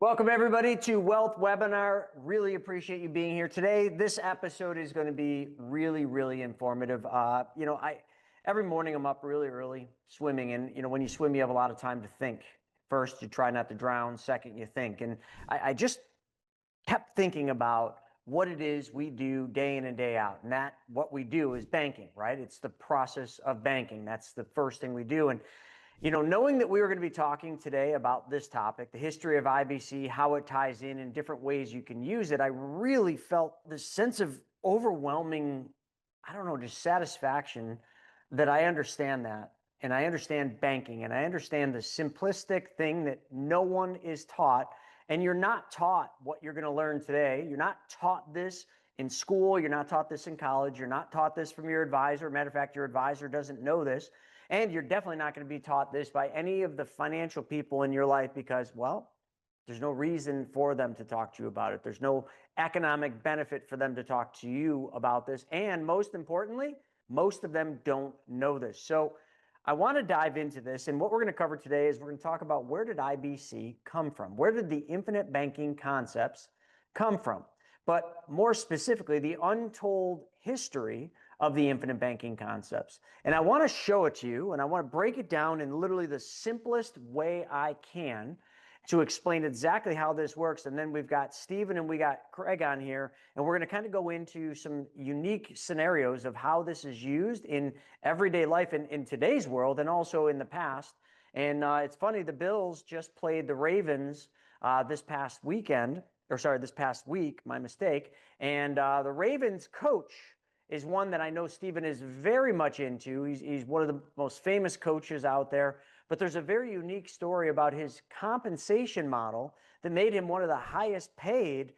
Welcome everybody to Wealth Webinar. Really appreciate you being here today. This episode is going to be really informative. Every morning I'm up really early swimming, and when you swim, you have a lot of time to think. First, you try not to drown. Second, you think. And I just kept thinking about what it is we do day in and day out. And that what we do is banking, right? It's the process of banking. That's the first thing we do. And knowing that we were going to be talking today about this topic, the history of IBC, how it ties in different ways you can use it, I really felt this sense of overwhelming, just satisfaction that I understand that. And I understand banking, and I understand the simplistic thing that no one is taught. And you're not taught what you're going to learn today. You're not taught this in school. You're not taught this in college. You're not taught this from your advisor. Matter of fact, your advisor doesn't know this. And you're definitely not going to be taught this by any of the financial people in your life because, well, there's no reason for them to talk to you about it. There's no economic benefit for them to talk to you about this. And most importantly, most of them don't know this. So I want to dive into this. And what we're going to cover today is we're going to talk about where did IBC come from? Where did the infinite banking concepts come from? But more specifically, the untold history of the infinite banking concepts. And I want to show it to you, and I want to break it down in literally the simplest way I can to explain exactly how this works. And then we've got Stephen and we got Craig on here, and we're going to kind of go into some unique scenarios of how this is used in everyday life in today's world and also in the past. And it's funny, the Bills just played the Ravens this past week, my mistake. And the Ravens coach is one that I know Stephen is very much into. He's one of the most famous coaches out there. But there's a very unique story about his compensation model that made him one of the highest paid,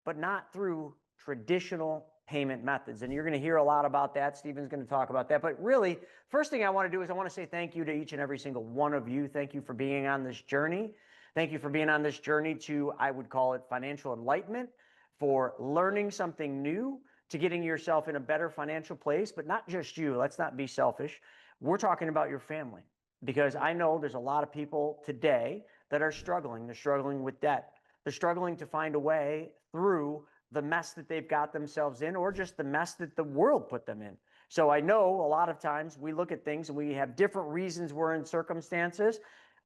but not through traditional payment methods. And you're going to hear a lot about that. Stephen's going to talk about that. But really, first thing I want to do is I want to say thank you to each and every single one of you. Thank you for being on this journey. Thank you for being on this journey to, I would call it, financial enlightenment, for learning something new, to getting yourself in a better financial place. But not just you. Let's not be selfish. We're talking about your family, because I know there's a lot of people today that are struggling. They're struggling with debt. They're struggling to find a way through the mess that they've got themselves in, or just the mess that the world put them in. So I know a lot of times we look at things and we have different reasons we're in circumstances.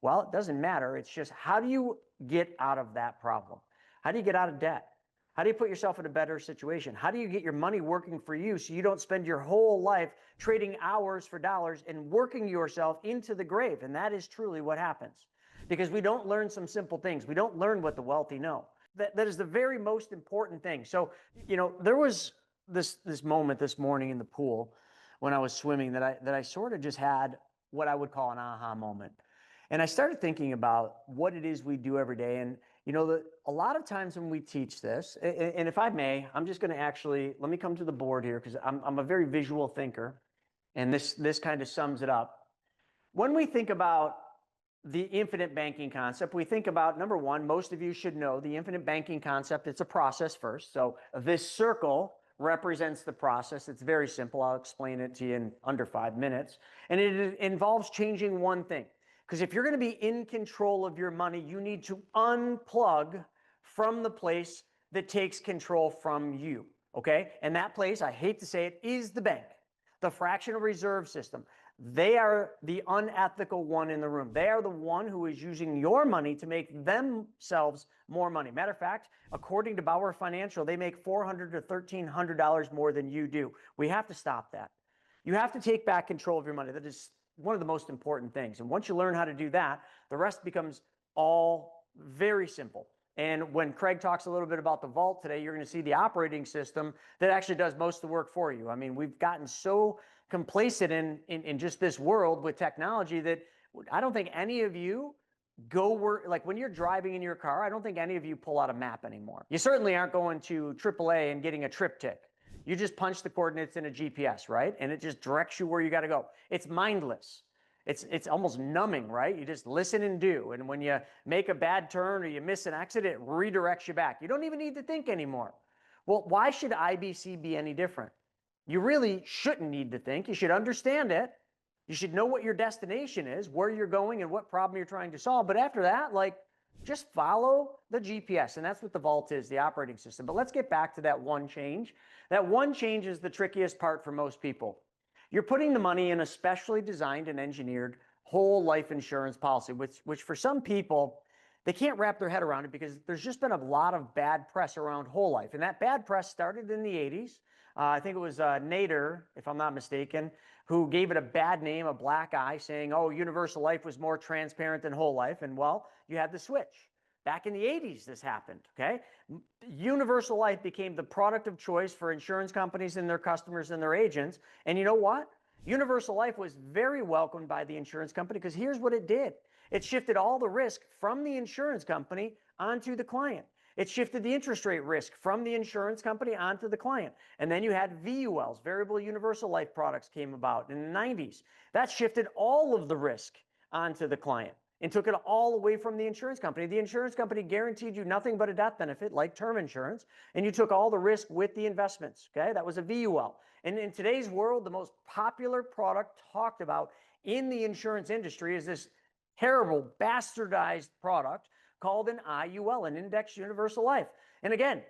Well, it doesn't matter. It's just, how do you get out of that problem? How do you get out of debt? How do you put yourself in a better situation? How do you get your money working for you so you don't spend your whole life trading hours for dollars and working yourself into the grave? And that is truly what happens, because we don't learn some simple things. We don't learn what the wealthy know. That is the very most important thing. So, there was this moment this morning in the pool when I was swimming that I sort of just had what I would call an aha moment. And I started thinking about what it is we do every day. And a lot of times when we teach this, and if I may, I'm just going to actually, let me come to the board here, because I'm a very visual thinker, and this kind of sums it up. When we think about the infinite banking concept, we think about, number one, most of you should know the infinite banking concept. It's a process first. So this circle represents the process. It's very simple. I'll explain it to you in under 5 minutes. And it involves changing one thing. Because if you're going to be in control of your money, you need to unplug from the place that takes control from you, okay? And that place, I hate to say it, is the bank, the fractional reserve system. They are the unethical one in the room. They are the one who is using your money to make themselves more money. Matter of fact, according to Bauer Financial, they make $400 to $1,300 more than you do. We have to stop that. You have to take back control of your money. That is one of the most important things. And once you learn how to do that, the rest becomes all very simple. And when Craig talks a little bit about the vault today, you're going to see the operating system that actually does most of the work for you. I mean, we've gotten so complacent in just this world with technology that I don't think any of you go work, like when you're driving in your car, I don't think any of you pull out a map anymore. You certainly aren't going to AAA and getting a triptych. You just punch the coordinates in a GPS, right? And it just directs you where you got to go. It's mindless. It's almost numbing, right? You just listen and do. And when you make a bad turn or you miss an exit, it redirects you back. You don't even need to think anymore. Well, why should IBC be any different? You really shouldn't need to think. You should understand it. You should know what your destination is, where you're going, and what problem you're trying to solve. But after that, Just follow the GPS, and that's what the vault is, the operating system. But let's get back to that one change. That one change is the trickiest part for most people. You're putting the money in a specially designed and engineered whole life insurance policy, which for some people, they can't wrap their head around it because there's just been a lot of bad press around whole life. And that bad press started in the 80s. I think it was Nader, if I'm not mistaken, who gave it a bad name, a black eye, saying, oh, universal life was more transparent than whole life. And well, you had the switch. Back in the 80s, this happened, okay? Universal life became the product of choice for insurance companies and their customers and their agents. And you know what? Universal life was very welcomed by the insurance company because here's what it did. It shifted all the risk from the insurance company onto the client. It shifted the interest rate risk from the insurance company onto the client. And then you had VULs, variable universal life products, came about in the 90s. That shifted all of the risk onto the client and took it all away from the insurance company. The insurance company guaranteed you nothing but a death benefit, like term insurance, and you took all the risk with the investments, okay? That was a VUL. And in today's world, the most popular product talked about in the insurance industry is this terrible, bastardized product called an IUL, an Indexed Universal Life. And again,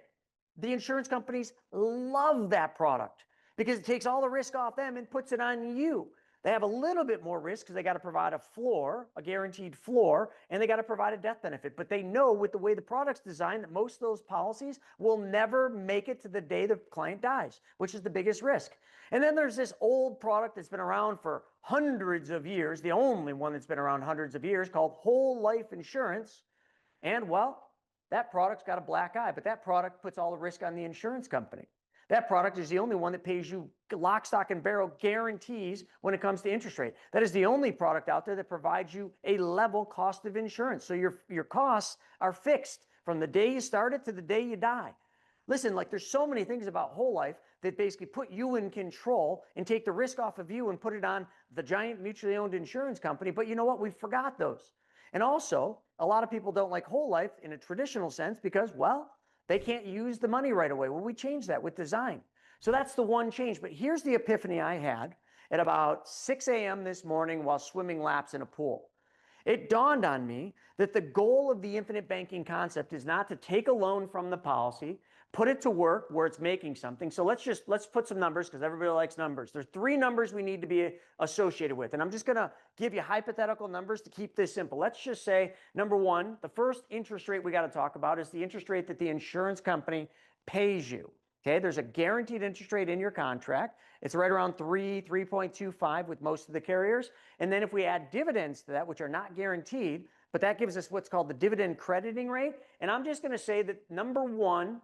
the insurance companies love that product because it takes all the risk off them and puts it on you. They have a little bit more risk because they got to provide a floor, a guaranteed floor, and they got to provide a death benefit. But they know with the way the product's designed that most of those policies will never make it to the day the client dies, which is the biggest risk. And then there's this old product that's been around for hundreds of years, the only one that's been around hundreds of years, called whole life insurance. And well, that product's got a black eye, but that product puts all the risk on the insurance company. That product is the only one that pays you lock, stock, and barrel guarantees when it comes to interest rate. That is the only product out there that provides you a level cost of insurance. So your costs are fixed from the day you start it to the day you die. Listen, like there's so many things about whole life that basically put you in control and take the risk off of you and put it on the giant mutually owned insurance company. But you know what? We forgot those. And also, a lot of people don't like whole life in a traditional sense because, well, they can't use the money right away. Well, we changed that with design. So that's the one change. But here's the epiphany I had at about 6 a.m. this morning while swimming laps in a pool. It dawned on me that the goal of the infinite banking concept is not to take a loan from the policy, put it to work where it's making something. So let's put some numbers because everybody likes numbers. There's 3 numbers we need to be associated with. And I'm just going to give you hypothetical numbers to keep this simple. Let's just say, number 1, the first interest rate we got to talk about is the interest rate that the insurance company pays you. Okay, there's a guaranteed interest rate in your contract. It's right around 3.25 with most of the carriers. And then if we add dividends to that, which are not guaranteed, but that gives us what's called the dividend crediting rate. And I'm just going to say that number 1,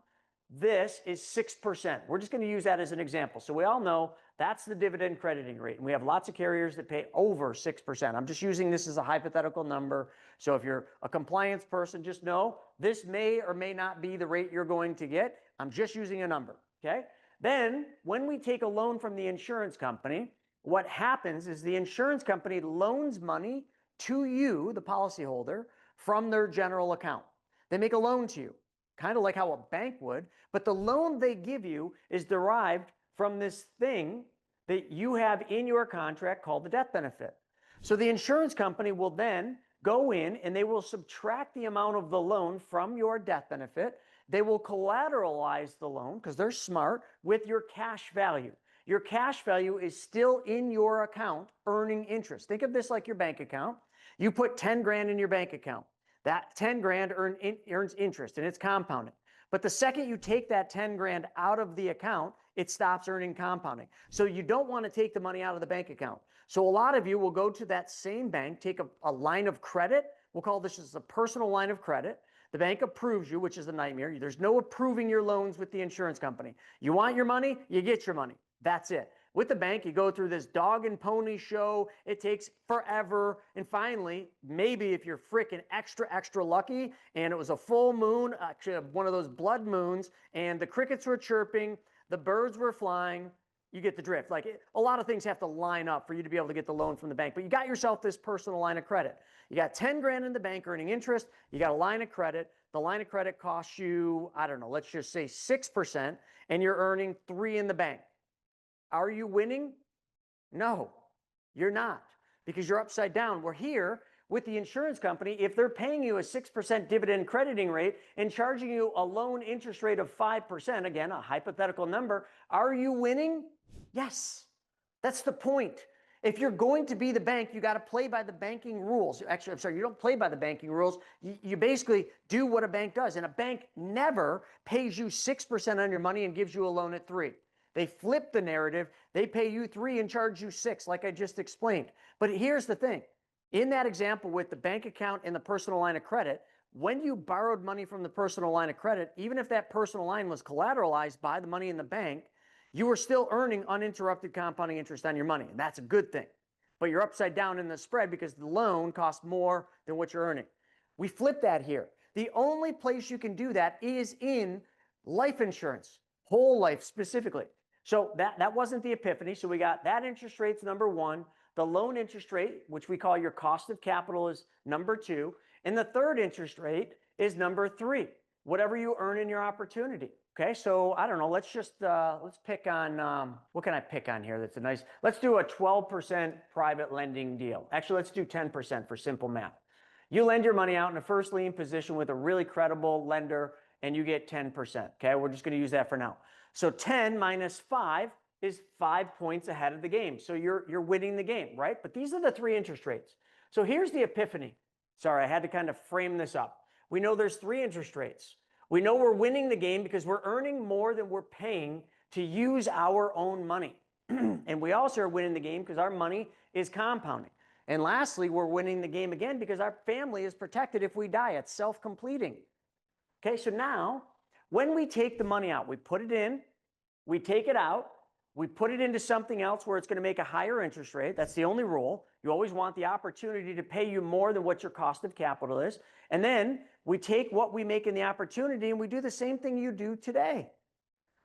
this is 6%. We're just going to use that as an example. So we all know that's the dividend crediting rate. And we have lots of carriers that pay over 6%. I'm just using this as a hypothetical number. So if you're a compliance person, just know this may or may not be the rate you're going to get. I'm just using a number, okay? Then when we take a loan from the insurance company, what happens is the insurance company loans money to you, the policyholder, from their general account. They make a loan to you, kind of like how a bank would, but the loan they give you is derived from this thing that you have in your contract called the death benefit. So the insurance company will then go in and they will subtract the amount of the loan from your death benefit. They will collateralize the loan because they're smart with your cash value. Your cash value is still in your account earning interest. Think of this like your bank account. You put 10 grand in your bank account. That 10 grand earns interest and it's compounding. But the second you take that 10 grand out of the account, it stops earning compounding. So you don't want to take the money out of the bank account. So a lot of you will go to that same bank, take a line of credit. We'll call this just a personal line of credit. The bank approves you, which is a nightmare. There's no approving your loans with the insurance company. You want your money, you get your money. That's it. With the bank, you go through this dog and pony show. It takes forever. And finally, maybe if you're freaking extra lucky and it was a full moon, actually one of those blood moons, and the crickets were chirping, the birds were flying, you get the drift. Like a lot of things have to line up for you to be able to get the loan from the bank. But you got yourself this personal line of credit. You got 10 grand in the bank earning interest. You got a line of credit. The line of credit costs you, I don't know, let's just say 6%, and you're earning 3 in the bank. Are you winning? No, you're not, because you're upside down. We're here. with the insurance company, if they're paying you a 6% dividend crediting rate and charging you a loan interest rate of 5%, again, a hypothetical number, are you winning? Yes. That's the point. If you're going to be the bank, you got to play by the banking rules. Actually, I'm sorry, you don't play by the banking rules. You basically do what a bank does. And a bank never pays you 6% on your money and gives you a loan at 3%. They flip the narrative. They pay you 3% and charge you 6%, like I just explained. But here's the thing. In that example with the bank account and the personal line of credit, when you borrowed money from the personal line of credit, even if that personal line was collateralized by the money in the bank, you are still earning uninterrupted compounding interest on your money. And that's a good thing. But you're upside down in the spread because the loan costs more than what you're earning. We flip that here. The only place you can do that is in life insurance, whole life specifically. So that wasn't the epiphany. So we got that interest rate's number 1. The loan interest rate, which we call your cost of capital, is number 2. And the third interest rate is number 3, whatever you earn in your opportunity. Okay, so I don't know, let's just, let's pick on, what can I pick on here that's a nice, let's do a 12% private lending deal. Actually, let's do 10% for simple math. You lend your money out in a first lien position with a really credible lender and you get 10%. Okay, we're just going to use that for now. So 10 minus 5 is 5 points ahead of the game. So you're winning the game, right? But these are the 3 interest rates. So here's the epiphany. Sorry, I had to kind of frame this up. We know there's 3 interest rates. We know we're winning the game because we're earning more than we're paying to use our own money. And we also are winning the game because our money is compounding. And lastly, we're winning the game again because our family is protected if we die. It's self-completing. Okay, so now when we take the money out, we put it in, we take it out, we put it into something else where it's going to make a higher interest rate. That's the only rule. You always want the opportunity to pay you more than what your cost of capital is. And then we take what we make in the opportunity and we do the same thing you do today.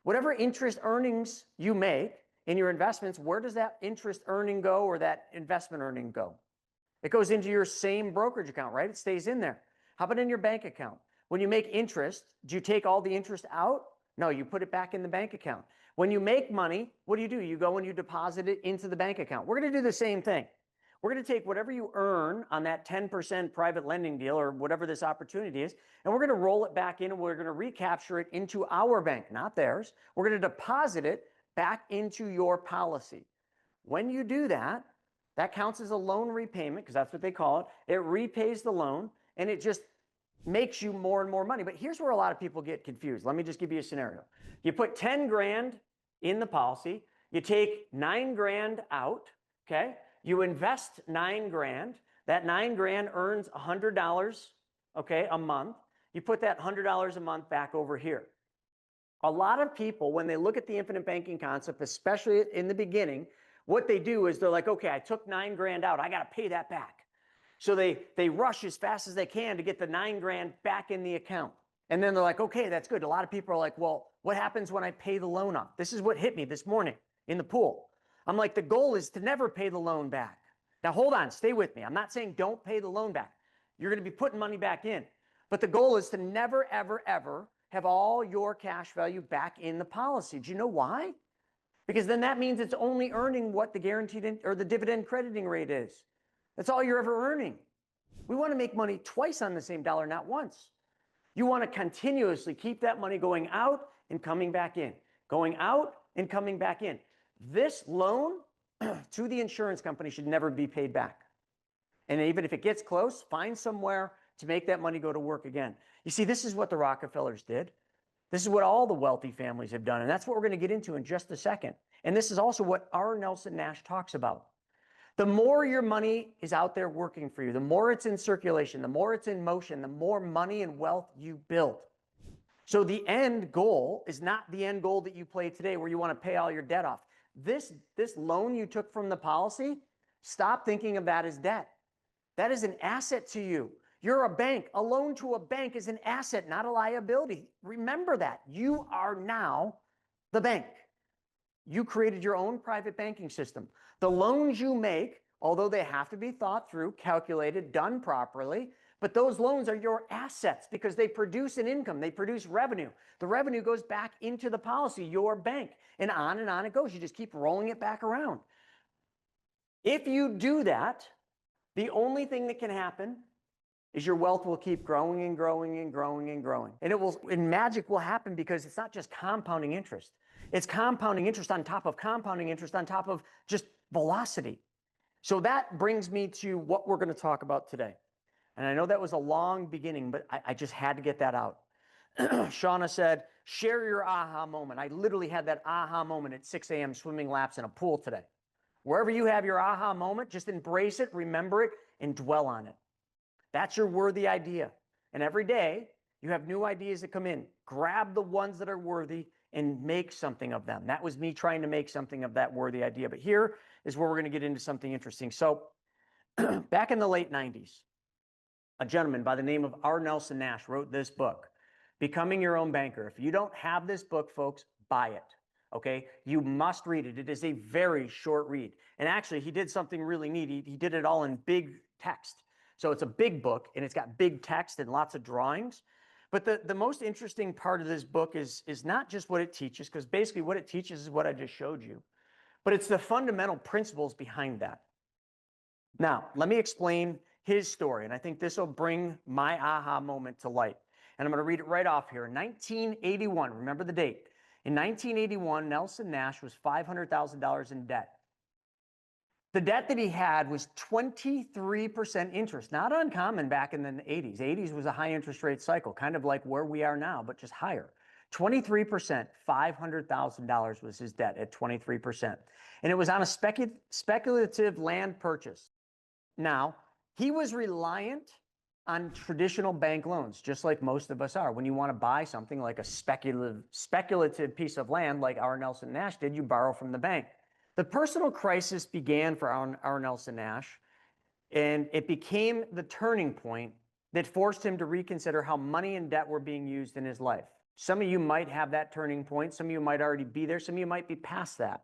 Whatever interest earnings you make in your investments, where does that interest earning go or that investment earning go? It goes into your same brokerage account, right? It stays in there. How about in your bank account? When you make interest, do you take all the interest out? No, you put it back in the bank account. When you make money, what do? You go and you deposit it into the bank account. We're going to do the same thing. We're going to take whatever you earn on that 10% private lending deal or whatever this opportunity is, and we're going to roll it back in and we're going to recapture it into our bank, not theirs. We're going to deposit it back into your policy. When you do that, that counts as a loan repayment because that's what they call it. It repays the loan and it just makes you more and more money. But here's where a lot of people get confused. Let me just give you a scenario. You put 10 grand in the policy, you take 9 grand out, okay? You invest 9 grand. That 9 grand earns $100, okay, a month. You put that $100 a month back over here. A lot of people, when they look at the infinite banking concept, especially in the beginning, what they do is they're like, okay, I took 9 grand out. I got to pay that back. So they rush as fast as they can to get the 9 grand back in the account. And then they're like, okay, that's good. A lot of people are like, well, what happens when I pay the loan off? This is what hit me this morning in the pool. I'm like, the goal is to never pay the loan back. Now, hold on, stay with me. I'm not saying don't pay the loan back. You're going to be putting money back in. But the goal is to never, ever, ever have all your cash value back in the policy. Do you know why? Because then that means it's only earning what the guaranteed or the dividend crediting rate is. That's all you're ever earning. We want to make money twice on the same dollar, not once. You want to continuously keep that money going out and coming back in, going out and coming back in. This loan to the insurance company should never be paid back. And even if it gets close, find somewhere to make that money go to work again. You see, this is what the Rockefellers did. This is what all the wealthy families have done. And that's what we're going to get into in just a second. And this is also what R. Nelson Nash talks about. The more your money is out there working for you, the more it's in circulation, the more it's in motion, the more money and wealth you build. So the end goal is not the end goal that you play today where you want to pay all your debt off. This loan you took from the policy, stop thinking of that as debt. That is an asset to you. You're a bank. A loan to a bank is an asset, not a liability. Remember that. You are now the bank. You created your own private banking system. The loans you make, although they have to be thought through, calculated, done properly, but those loans are your assets because they produce an income. They produce revenue. The revenue goes back into the policy, your bank, and on it goes. You just keep rolling it back around. If you do that, The only thing that can happen is your wealth will keep growing and growing and growing and growing. And magic will happen because it's not just compounding interest. It's compounding interest on top of compounding interest on top of just velocity. So that brings me to what we're going to talk about today. And I know that was a long beginning, but I just had to get that out. Shauna said, share your aha moment. I literally had that aha moment at 6 a.m. swimming laps in a pool today. Wherever you have your aha moment, just embrace it, remember it, and dwell on it. That's your worthy idea. And every day, you have new ideas that come in. Grab the ones that are worthy and make something of them. That was me trying to make something of that worthy idea. But here is where we're going to get into something interesting. So back in the late 90s, a gentleman by the name of R. Nelson Nash wrote this book, Becoming Your Own Banker. If you don't have this book, folks, buy it. Okay, you must read it. It is a very short read. And actually, he did something really neat. He did it all in big text. So it's a big book, and it's got big text and lots of drawings. But the most interesting part of this book is not just what it teaches, because basically what it teaches is what I just showed you. But it's the fundamental principles behind that. Now, let me explain his story, and I think this will bring my aha moment to light. And I'm going to read it right off here. In 1981, remember the date. In 1981, Nelson Nash was $500,000 in debt. The debt that he had was 23% interest, not uncommon back in the 80s. 80s was a high interest rate cycle, kind of like where we are now, but just higher. 23%, $500,000 was his debt at 23%. And it was on a speculative land purchase. Now, he was reliant on traditional bank loans, just like most of us are. When you want to buy something like a speculative piece of land like R. Nelson Nash did, you borrow from the bank. The personal crisis began for R. Nelson Nash, and it became the turning point that forced him to reconsider how money and debt were being used in his life. Some of you might have that turning point. Some of you might already be there. Some of you might be past that.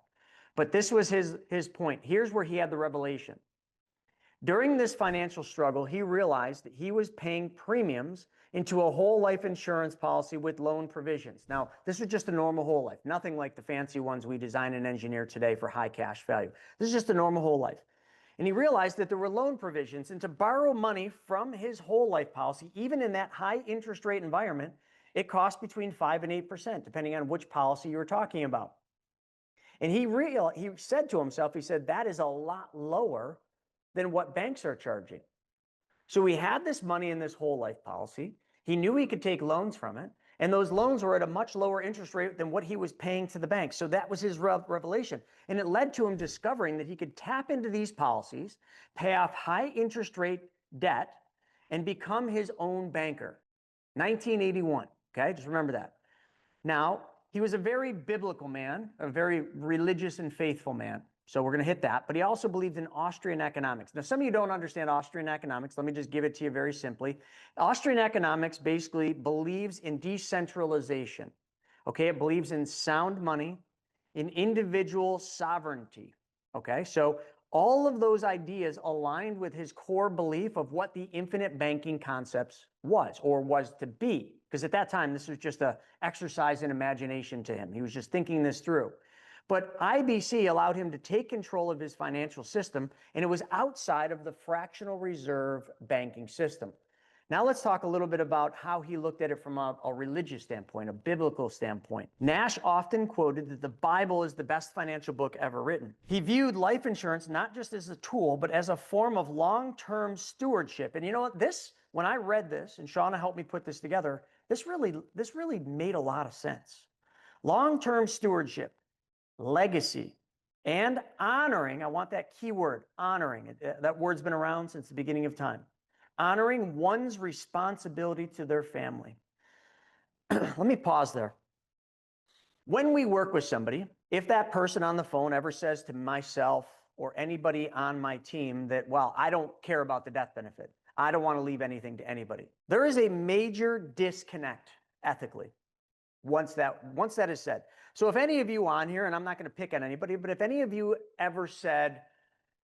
But this was his point. Here's where he had the revelation. During this financial struggle, he realized that he was paying premiums into a whole life insurance policy with loan provisions. Now, this was just a normal whole life, nothing like the fancy ones we design and engineer today for high cash value. This is just a normal whole life. And he realized that there were loan provisions, and to borrow money from his whole life policy, even in that high interest rate environment, it cost between 5 and 8%, depending on which policy you were talking about. And he said to himself, he said, that is a lot lower than what banks are charging. So he had this money in this whole life policy. He knew he could take loans from it, and those loans were at a much lower interest rate than what he was paying to the bank. So that was his revelation. And it led to him discovering that he could tap into these policies, pay off high interest rate debt, and become his own banker. 1981, okay? Just remember that. Now, he was a very biblical man, a very religious and faithful man. So we're going to hit that. But he also believed in Austrian economics. Now, some of you don't understand Austrian economics. Let me just give it to you very simply. Austrian economics basically believes in decentralization. Okay, it believes in sound money, in individual sovereignty. Okay, so all of those ideas aligned with his core belief of what the infinite banking concepts was to be. Because at that time, this was just an exercise in imagination to him. He was just thinking this through. But IBC allowed him to take control of his financial system, and it was outside of the fractional reserve banking system. Now let's talk a little bit about how he looked at it from a religious standpoint, a biblical standpoint. Nash often quoted that the Bible is the best financial book ever written. He viewed life insurance not just as a tool, but as a form of long-term stewardship. And you know what? When I read this, and Shauna helped me put this together, this really made a lot of sense. Long-term stewardship, legacy, and honoring. I want that key word, honoring. That word's been around since the beginning of time. Honoring one's responsibility to their family. Let me pause there. When we work with somebody, if that person on the phone ever says to myself or anybody on my team that, well, I don't care about the death benefit, I don't want to leave anything to anybody, there is a major disconnect ethically once that is said. So if any of you on here, and I'm not going to pick on anybody, but if any of you ever said,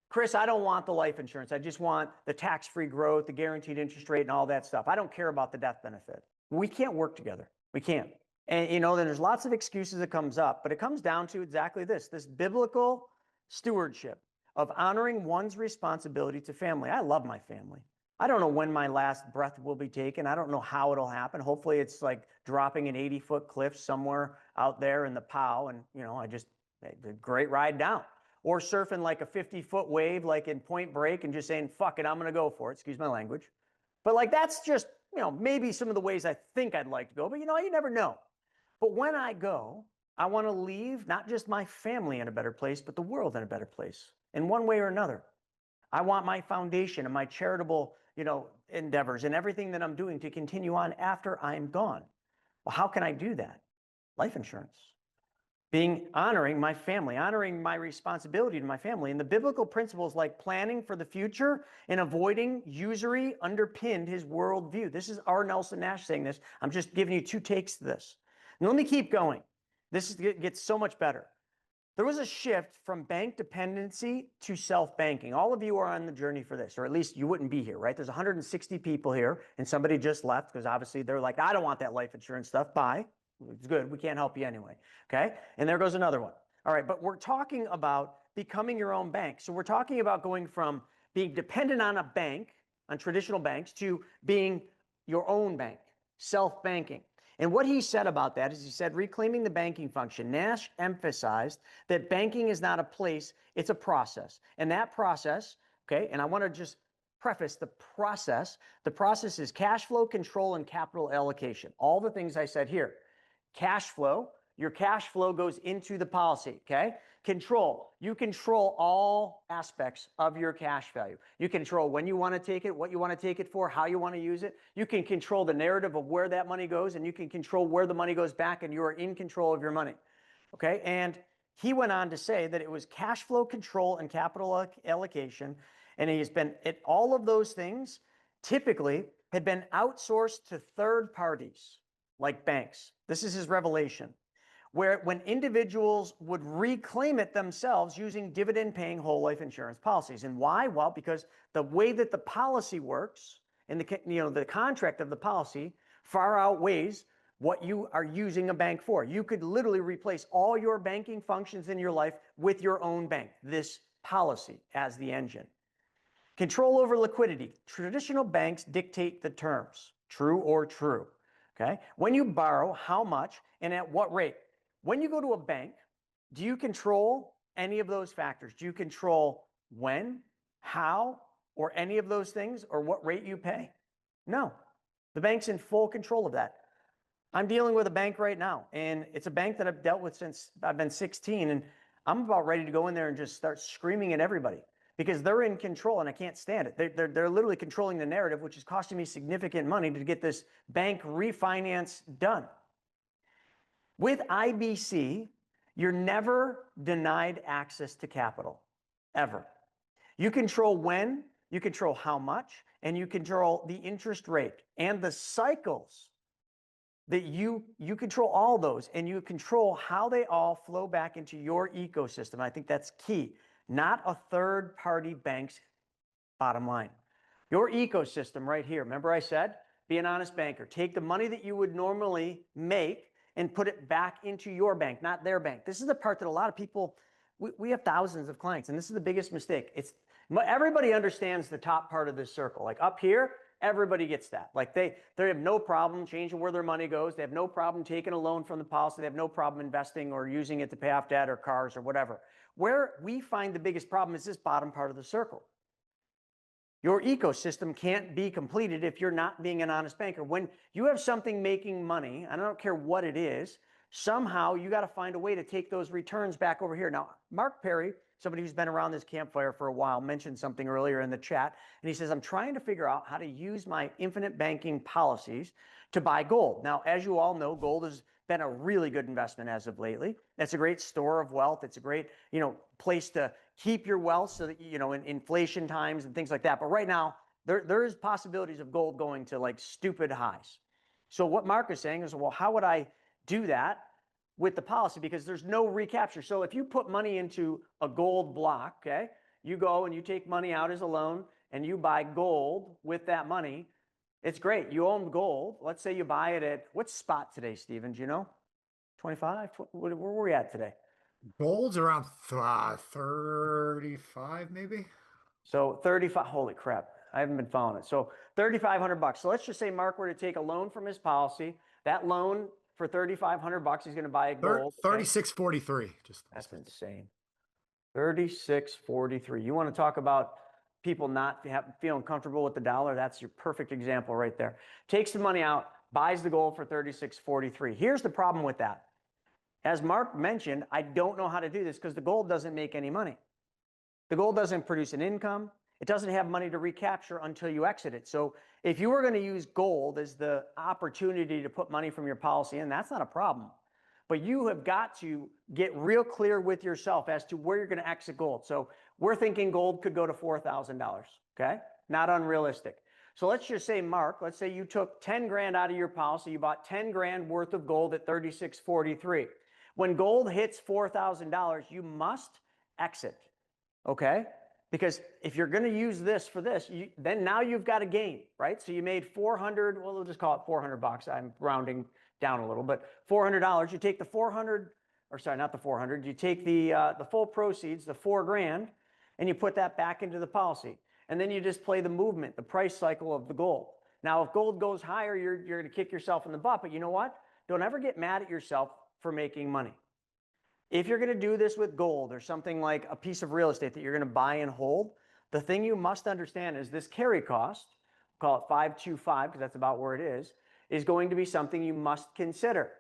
Chris, I don't want the life insurance. I just want the tax-free growth, the guaranteed interest rate, and all that stuff. I don't care about the death benefit. We can't work together. We can't. And then there's lots of excuses that comes up, but it comes down to exactly this biblical stewardship. of honoring one's responsibility to family. I love my family. I don't know when my last breath will be taken. I don't know how it'll happen. Hopefully it's like dropping an 80-foot cliff somewhere out there in the POW, and I just a great ride down. Or surfing like a 50-foot wave like in Point Break and just saying, fuck it, I'm going to go for it. Excuse my language. But like that's just, maybe some of the ways I think I'd like to go, but you never know. But when I go, I want to leave not just my family in a better place, but the world in a better place in one way or another. I want my foundation and my charitable, endeavors and everything that I'm doing to continue on after I'm gone. Well, how can I do that? Life insurance. Honoring my family, honoring my responsibility to my family. And the biblical principles like planning for the future and avoiding usury underpinned his worldview. This is R. Nelson Nash saying this. I'm just giving you two takes to this. And let me keep going. This gets so much better. There was a shift from bank dependency to self-banking. All of you are on the journey for this, or at least you wouldn't be here, right? There's 160 people here, and somebody just left because obviously they're like, I don't want that life insurance stuff. Bye. It's good. We can't help you anyway. Okay? And there goes another one. All right, but we're talking about becoming your own bank. So we're talking about going from being dependent on a bank, on traditional banks, to being your own bank, self-banking. And what he said about that is he said, reclaiming the banking function. Nash emphasized that banking is not a place, it's a process. And that process, okay, and I want to just preface the process. The process is cash flow, control, and capital allocation. All the things I said here. Cash flow, your cash flow goes into the policy, okay? Control, you control all aspects of your cash value. You control when you want to take it, what you want to take it for, how you want to use it. You can control the narrative of where that money goes, and you can control where the money goes back, and you are in control of your money, okay? And he went on to say that it was cash flow control and capital allocation, and he's been, all of those things typically had been outsourced to third parties like banks. This is his revelation. When individuals would reclaim it themselves using dividend-paying whole life insurance policies. And why? Well, because the way that the policy works and the contract of the policy far outweighs what you are using a bank for. You could literally replace all your banking functions in your life with your own bank, this policy as the engine. Control over liquidity. Traditional banks dictate the terms, true or true. Okay? When you borrow, how much and at what rate? When you go to a bank, do you control any of those factors? Do you control when, how, or any of those things, or what rate you pay? No. The bank's in full control of that. I'm dealing with a bank right now, and it's a bank that I've dealt with since I've been 16, and I'm about ready to go in there and just start screaming at everybody because they're in control and I can't stand it. They're literally controlling the narrative, which is costing me significant money to get this bank refinance done. With IBC, you're never denied access to capital, ever. You control when, you control how much, and you control the interest rate and the cycles that you control all those, and you control how they all flow back into your ecosystem. I think that's key. Not a third-party bank's bottom line. Your ecosystem right here. Remember I said, be an honest banker. Take the money that you would normally make and put it back into your bank, not their bank. This is the part that a lot of people, we have thousands of clients, and this is the biggest mistake. Everybody understands the top part of this circle. Like up here, everybody gets that. Like they have no problem changing where their money goes. They have no problem taking a loan from the policy. They have no problem investing or using it to pay off debt or cars or whatever. Where we find the biggest problem is this bottom part of the circle. Your ecosystem can't be completed if you're not being an honest banker. When you have something making money, and I don't care what it is, somehow you got to find a way to take those returns back over here. Now, Mark Perry, somebody who's been around this campfire for a while, mentioned something earlier in the chat, and he says, I'm trying to figure out how to use my infinite banking policies to buy gold. Now, as you all know, gold has been a really good investment as of lately. It's a great store of wealth. It's a great, place to keep your wealth so that, in inflation times and things like that. But right now, there is possibilities of gold going to like stupid highs. So what Mark is saying is, well, how would I do that with the policy? Because there's no recapture. So if you put money into a gold block, okay, you go and you take money out as a loan and you buy gold with that money, it's great. You own gold. Let's say you buy it at, what's spot today, Steven? Do you know? 25? Where are we at today? Gold's around 35 maybe. So 35, holy crap. I haven't been following it. So 3,500 bucks. So let's just say Mark were to take a loan from his policy. That loan for 3,500 bucks, he's going to buy a gold. Okay. 36.43. Just That's insane. 36.43. You want to talk about people not feeling comfortable with the dollar? That's your perfect example right there. Takes the money out, buys the gold for 36.43. Here's the problem with that. As Mark mentioned, I don't know how to do this because the gold doesn't make any money. The gold doesn't produce an income. It doesn't have money to recapture until you exit it. So if you were going to use gold as the opportunity to put money from your policy in, that's not a problem. But you have got to get real clear with yourself as to where you're going to exit gold. So we're thinking gold could go to $4,000, okay? Not unrealistic. So let's just say, Mark, let's say you took 10 grand out of your policy. You bought 10 grand worth of gold at 36.43. When gold hits $4,000, you must exit, okay? Because if you're going to use this for this, then now you've got a gain, right? So you made 400, well, we'll just call it 400 bucks. I'm rounding down a little, but $400, you take the 400, or sorry, not the 400, you take the full proceeds, the 4 grand, and you put that back into the policy. And then you just play the movement, the price cycle of the gold. Now, if gold goes higher, you're going to kick yourself in the butt, but you know what? Don't ever get mad at yourself for making money. If you're going to do this with gold or something like a piece of real estate that you're going to buy and hold, the thing you must understand is this carry cost, call it 525 because that's about where it is going to be something you must consider.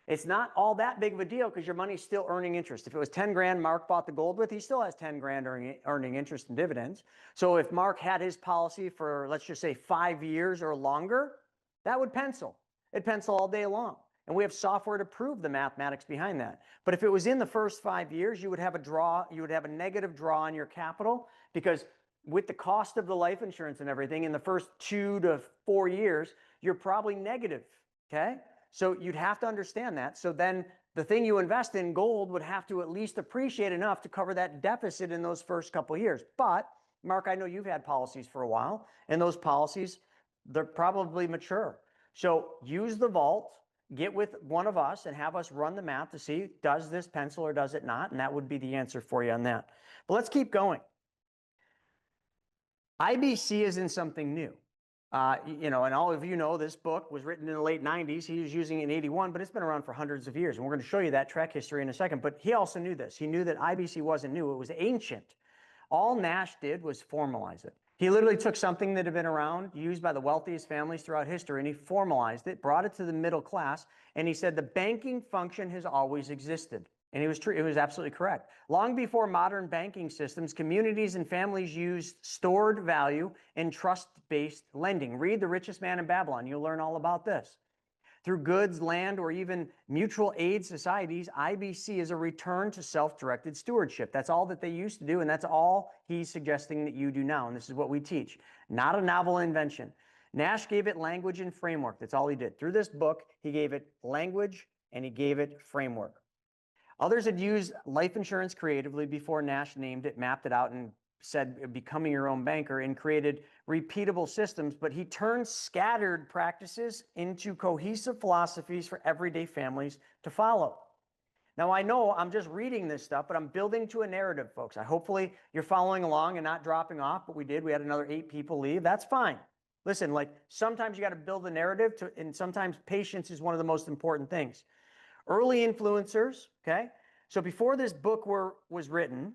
It's not all that big of a deal because your money's still earning interest. If it was 10 grand Mark bought the gold with, he still has 10 grand earning interest and dividends. So if Mark had his policy for, let's just say 5 years or longer, that would pencil. It'd pencil all day long. And we have software to prove the mathematics behind that. But if it was in the first 5 years, you would have a negative draw on your capital because with the cost of the life insurance and everything in the first 2 to 4 years, you're probably negative, okay? So you'd have to understand that. So then the thing you invest in, gold, would have to at least appreciate enough to cover that deficit in those first couple of years. But Mark, I know you've had policies for a while, and those policies, they're probably mature. So use the vault, get with one of us and have us run the math to see, does this pencil or does it not? And that would be the answer for you on that. But let's keep going. IBC isn't something new. And all of you know this book was written in the late 90s. He was using it in 81, but it's been around for hundreds of years. And we're going to show you that track history in a second. But he also knew this. He knew that IBC wasn't new. It was ancient. All Nash did was formalize it. He literally took something that had been around, used by the wealthiest families throughout history, and he formalized it, brought it to the middle class, and he said the banking function has always existed. And it was true. It was absolutely correct. Long before modern banking systems, communities and families used stored value and trust-based lending. Read The Richest Man in Babylon. You'll learn all about this. Through goods, land, or even mutual aid societies, IBC is a return to self-directed stewardship. That's all that they used to do, and that's all he's suggesting that you do now. And this is what we teach. Not a novel invention. Nash gave it language and framework. That's all he did. Through this book, he gave it language and he gave it framework. Others had used life insurance creatively before Nash named it, mapped it out, and said becoming your own banker, and created repeatable systems, but he turned scattered practices into cohesive philosophies for everyday families to follow. Now, I know I'm just reading this stuff, but I'm building to a narrative, folks. Hopefully you're following along and not dropping off, but we did. We had another 8 people leave. That's fine. Listen, like sometimes you got to build a narrative, and sometimes patience is one of the most important things. Early influencers, okay? So before this book was written,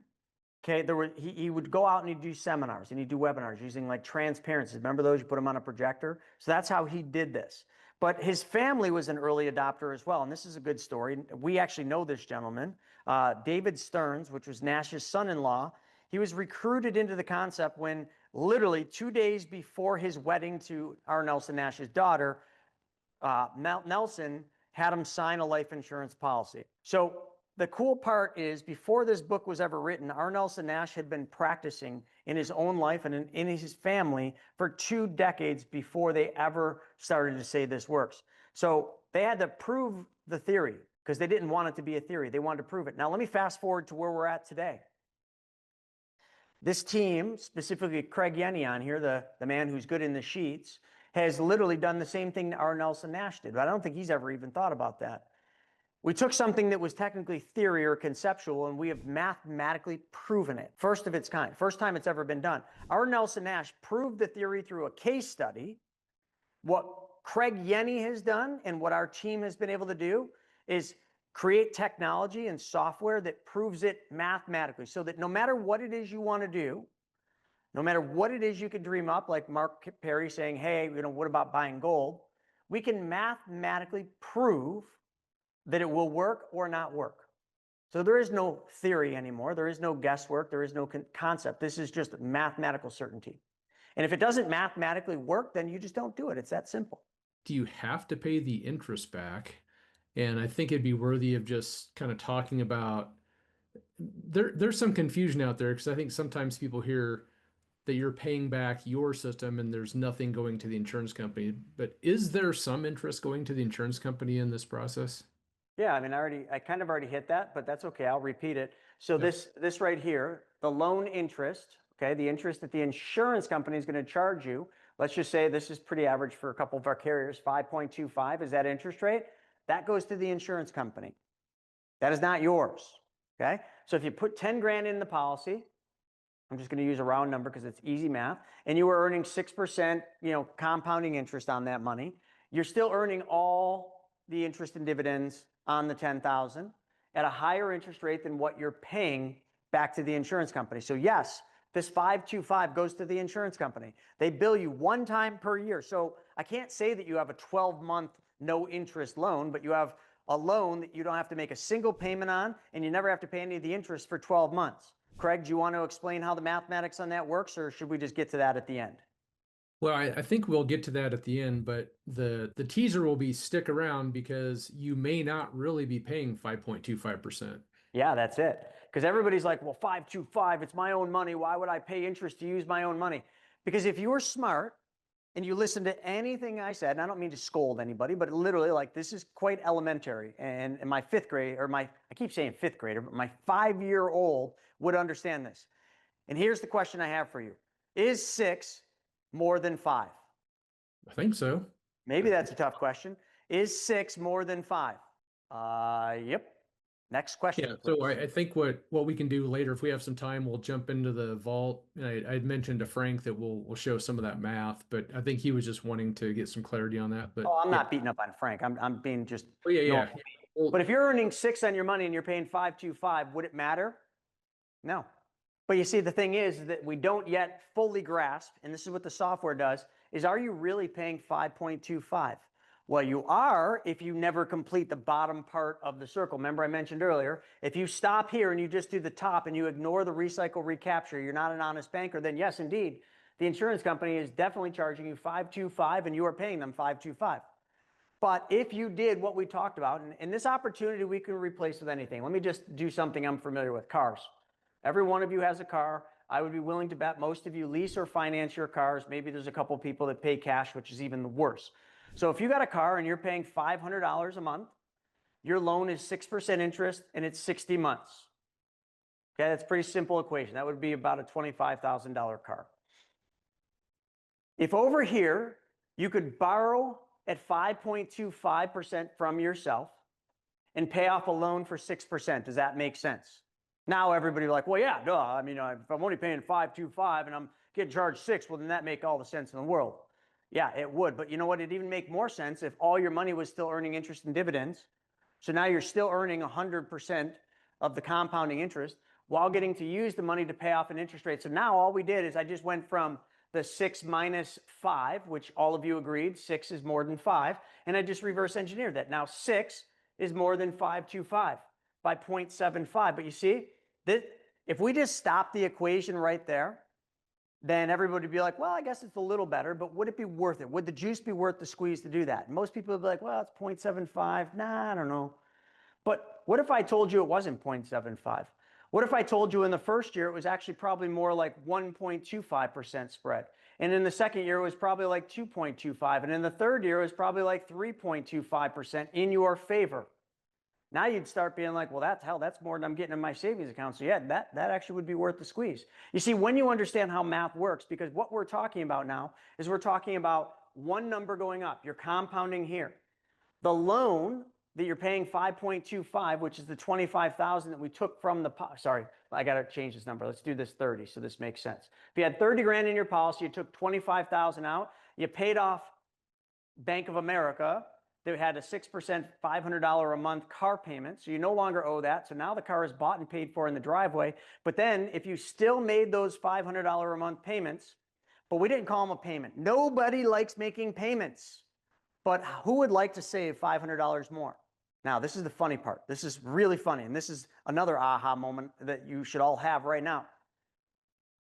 okay, he would go out and he'd do seminars and he'd do webinars using like transparency. Remember those? You put them on a projector. So that's how he did this. But his family was an early adopter as well. And this is a good story. We actually know this gentleman, David Stearns, which was Nash's son-in-law. He was recruited into the concept when literally 2 days before his wedding to R. Nelson Nash's daughter, Nelson had him sign a life insurance policy. So the cool part is before this book was ever written, R. Nelson Nash had been practicing in his own life and in his family for 2 decades before they ever started to say this works. So they had to prove the theory because they didn't want it to be a theory. They wanted to prove it. Now let me fast forward to where we're at today. This team, specifically Craig Yenny on here, the man who's good in the sheets, has literally done the same thing that R. Nelson Nash did. But I don't think he's ever even thought about that. We took something that was technically theory or conceptual, and we have mathematically proven it. First of its kind, first time it's ever been done. Our Nelson Nash proved the theory through a case study. What Craig Yenny has done and what our team has been able to do is create technology and software that proves it mathematically, so that no matter what it is you want to do, no matter what it is you could dream up, like Mark Perry saying, hey, what about buying gold? We can mathematically prove that it will work or not work. So there is no theory anymore. There is no guesswork. There is no concept. This is just mathematical certainty. And if it doesn't mathematically work, then you just don't do it. It's that simple. Do you have to pay the interest back? And I think it'd be worthy of just kind of talking about, there's some confusion out there, because I think sometimes people hear that you're paying back your system and there's nothing going to the insurance company. But is there some interest going to the insurance company in this process? Yeah, I mean, I kind of already hit that, but that's okay. I'll repeat it. So this right here, the loan interest, okay, the interest that the insurance company is going to charge you. Let's just say this is pretty average for a couple of our carriers, 5.25 is that interest rate. That goes to the insurance company. That is not yours, okay? So if you put 10 grand in the policy, I'm just going to use a round number because it's easy math, and you were earning 6%, compounding interest on that money, you're still earning all the interest and dividends on the 10,000 at a higher interest rate than what you're paying back to the insurance company. So yes, this 525 goes to the insurance company. They bill you one time per year. So I can't say that you have a 12-month no interest loan, but you have a loan that you don't have to make a single payment on, and you never have to pay any of the interest for 12 months. Craig, do you want to explain how the mathematics on that works, or should we just get to that at the end? Well, I think we'll get to that at the end, but the teaser will be stick around, because you may not really be paying 5.25%. Yeah, that's it. Because everybody's like, well, 525, it's my own money. Why would I pay interest to use my own money? Because if you were smart and you listen to anything I said, and I don't mean to scold anybody, but literally, like, this is quite elementary. And my fifth grade, I keep saying fifth grader, but my 5-year-old would understand this. And here's the question I have for you. Is 6 more than 5? I think so. Maybe that's a tough question. Is 6 more than 5? Yep. Next question. Yeah, so I think what we can do later, if we have some time, we'll jump into the vault. I mentioned to Frank that we'll show some of that math, but I think he was just wanting to get some clarity on that. But I'm not beating up on Frank. I'm being just. Oh, yeah. Well, but if you're earning 6 on your money and you're paying 525, would it matter? No. But you see, the thing is that we don't yet fully grasp, and this is what the software does, is are you really paying 5.25? Well, you are if you never complete the bottom part of the circle. Remember I mentioned earlier, if you stop here and you just do the top and you ignore the recycle recapture, you're not an honest banker, then yes, indeed, the insurance company is definitely charging you 525 and you are paying them 525. But if you did what we talked about, and this opportunity we can replace with anything. Let me just do something I'm familiar with, cars. Every one of you has a car. I would be willing to bet most of you lease or finance your cars. Maybe there's a couple people that pay cash, which is even worse. So if you got a car and you're paying $500 a month, your loan is 6% interest and it's 60 months. Okay, that's a pretty simple equation. That would be about a $25,000 car. If over here, you could borrow at 5.25% from yourself and pay off a loan for 6%, does that make sense? Now everybody like, well, yeah, duh. I mean, if I'm only paying 5.25 and I'm getting charged 6, well, then that make all the sense in the world. Yeah, it would. But you know what? It'd even make more sense if all your money was still earning interest and dividends. So now you're still earning 100% of the compounding interest while getting to use the money to pay off an interest rate. So now all we did is I just went from the 6 minus 5, which all of you agreed 6 is more than 5. And I just reverse engineered that. Now 6 is more than 525 by 0.75. But you see, if we just stop the equation right there, then everybody would be like, well, I guess it's a little better, but would it be worth it? Would the juice be worth the squeeze to do that? And most people would be like, well, it's 0.75. Nah, I don't know. But what if I told you it wasn't 0.75? What if I told you in the first year it was actually probably more like 1.25% spread? And in the second year it was probably like 2.25. And in the third year it was probably like 3.25% in your favor. Now you'd start being like, well, that's more than I'm getting in my savings account. So yeah, that actually would be worth the squeeze. You see, when you understand how math works, because what we're talking about now is we're talking about one number going up. You're compounding here. The loan that you're paying 5.25, which is the 25,000 that we took from the, sorry, I got to change this number. Let's do this 30 so this makes sense. If you had 30 grand in your policy, you took 25,000 out, you paid off Bank of America, they had a 6% $500 a month car payment, so you no longer owe that. So now the car is bought and paid for in the driveway. But then if you still made those $500 a month payments, but we didn't call them a payment. Nobody likes making payments. But who would like to save $500 more? Now, this is the funny part. This is really funny, and this is another aha moment that you should all have right now.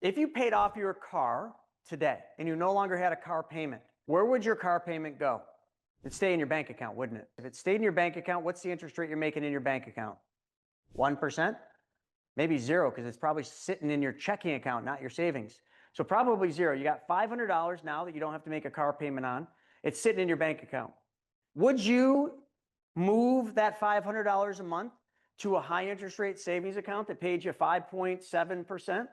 If you paid off your car today and you no longer had a car payment, where would your car payment go? It'd stay in your bank account, wouldn't it? If it stayed in your bank account, what's the interest rate you're making in your bank account? 1%? Maybe 0, because it's probably sitting in your checking account, not your savings. So probably 0. You got $500 now that you don't have to make a car payment on. It's sitting in your bank account. Would you move that $500 a month to a high interest rate savings account that paid you 5.7%?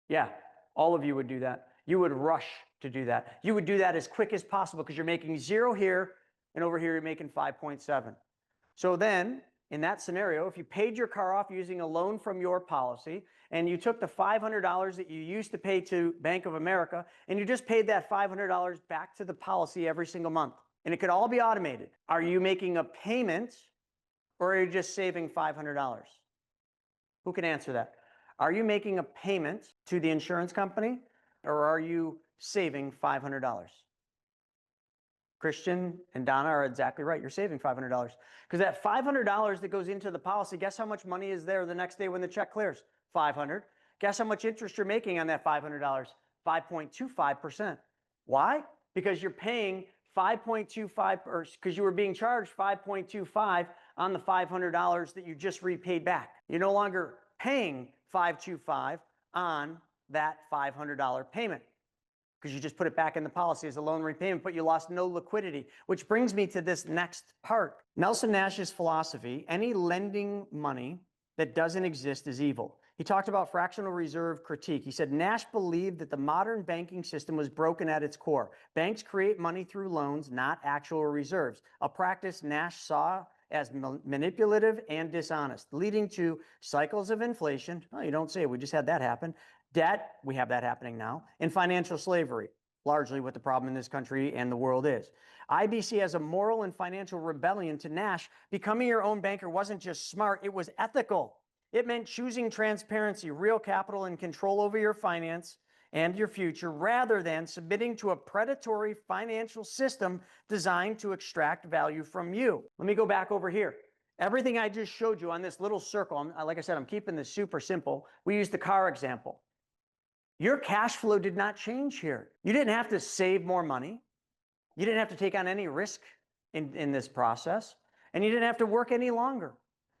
Yeah, all of you would do that. You would rush to do that. You would do that as quick as possible because you're making 0 here, and over here you're making 5.7. So then, in that scenario, if you paid your car off using a loan from your policy, and you took the $500 that you used to pay to Bank of America, and you just paid that $500 back to the policy every single month, and it could all be automated. Are you making a payment, or are you just saving $500? Who can answer that? Are you making a payment to the insurance company, or are you saving $500? Christian and Donna are exactly right. You're saving $500 because that $500 that goes into the policy, guess how much money is there the next day when the check clears? $500. Guess how much interest you're making on that $500? 5.25%. Why? Because you're paying 5.25, or because you were being charged 5.25 on the $500 that you just repaid back. You're no longer paying 5.25 on that $500 payment because you just put it back in the policy as a loan repayment, but you lost no liquidity, which brings me to this next part. Nelson Nash's philosophy: any lending money that doesn't exist is evil. He talked about fractional reserve critique. He said Nash believed that the modern banking system was broken at its core. Banks create money through loans, not actual reserves, a practice Nash saw as manipulative and dishonest, leading to cycles of inflation. Oh, you don't say, we just had that happen. Debt, we have that happening now, and financial slavery, largely what the problem in this country and the world is. IBC has a moral and financial rebellion to Nash. Becoming your own banker wasn't just smart, it was ethical. It meant choosing transparency, real capital, and control over your finance and your future, rather than submitting to a predatory financial system designed to extract value from you. Let me go back over here. Everything I just showed you on this little circle, like I said, I'm keeping this super simple. We used the car example. Your cash flow did not change here. You didn't have to save more money. You didn't have to take on any risk in this process, and you didn't have to work any longer.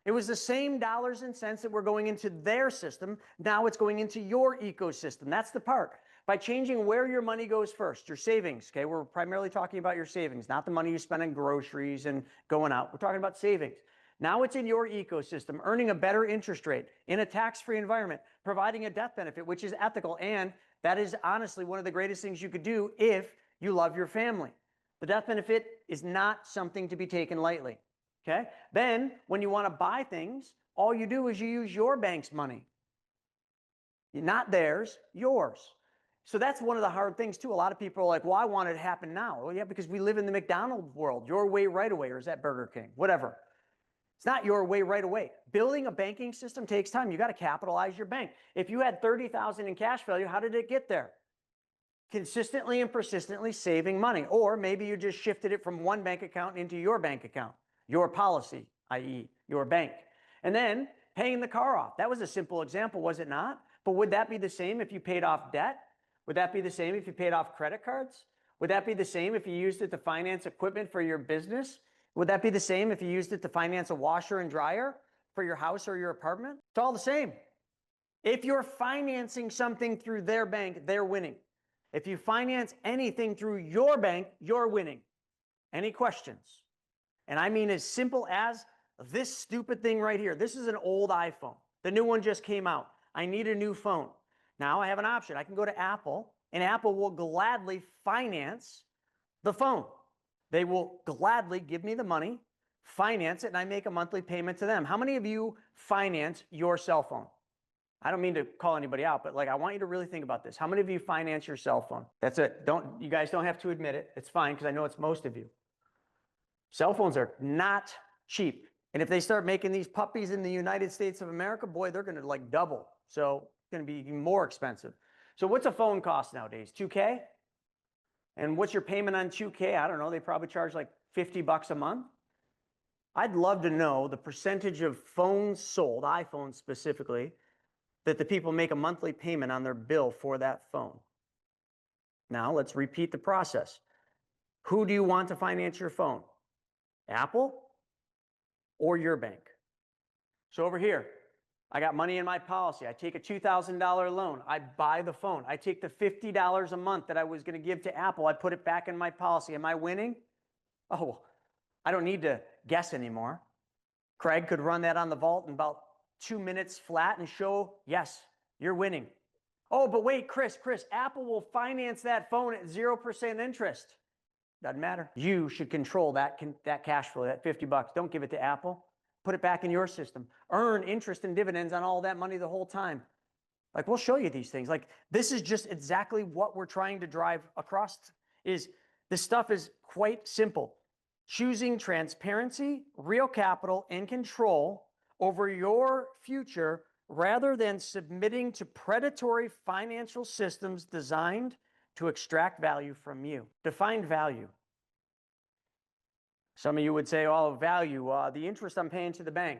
It was the same dollars and cents that were going into their system. Now it's going into your ecosystem. That's the part. By changing where your money goes first, your savings, okay? We're primarily talking about your savings, not the money you spend on groceries and going out. We're talking about savings. Now it's in your ecosystem, earning a better interest rate in a tax-free environment, providing a death benefit, which is ethical. And that is honestly one of the greatest things you could do if you love your family. The death benefit is not something to be taken lightly. Okay? Then, when you want to buy things, all you do is you use your bank's money. Not theirs, yours. So that's one of the hard things, too. A lot of people are like, well, I want it to happen now. Well, yeah, because we live in the McDonald's world. Your way right away, or is that Burger King? Whatever. It's not your way right away. Building a banking system takes time. You got to capitalize your bank. If you had $30,000 in cash value, how did it get there? Consistently and persistently saving money. Or maybe you just shifted it from one bank account into your bank account. Your policy, i.e. your bank. And then paying the car off. That was a simple example, was it not? But would that be the same if you paid off debt? Would that be the same if you paid off credit cards? Would that be the same if you used it to finance equipment for your business? Would that be the same if you used it to finance a washer and dryer for your house or your apartment? It's all the same. If you're financing something through their bank, they're winning. If you finance anything through your bank, you're winning. Any questions? And I mean as simple as this stupid thing right here. This is an old iPhone. The new one just came out. I need a new phone. Now I have an option. I can go to Apple, and Apple will gladly finance the phone. They will gladly give me the money, finance it and I make a monthly payment to them. How many of you finance your cell phone? I don't mean to call anybody out, but like, I want you to really think about this. How many of you finance your cell phone? That's it. You guys don't have to admit it. It's fine, because I know it's most of you. Cell phones are not cheap. And if they start making these puppies in the United States of America, boy, they're going to like double. So it's going to be even more expensive. So what's a phone cost nowadays? $2K? And what's your payment on $2K? I don't know. They probably charge like $50 a month. I'd love to know the percentage of phones sold, iPhones specifically, that the people make a monthly payment on their bill for that phone. Now let's repeat the process. Who do you want to finance your phone? Apple or your bank? So over here, I got money in my policy. I take a $2,000 loan. I buy the phone. I take the $50 a month that I was going to give to Apple. I put it back in my policy. Am I winning? Oh, I don't need to guess anymore. Craig could run that on the vault in about 2 minutes flat and show, yes, you're winning. Oh, but wait, Chris, Apple will finance that phone at 0% interest. Doesn't matter. You should control that cash flow, that $50. Don't give it to Apple. Put it back in your system. Earn interest and dividends on all that money the whole time. Like, we'll show you these things. Like, this is just exactly what we're trying to drive across. Is this stuff is quite simple. Choosing transparency, real capital, and control over your future rather than submitting to predatory financial systems designed to extract value from you. Define value. Some of you would say, oh, value, the interest I'm paying to the bank.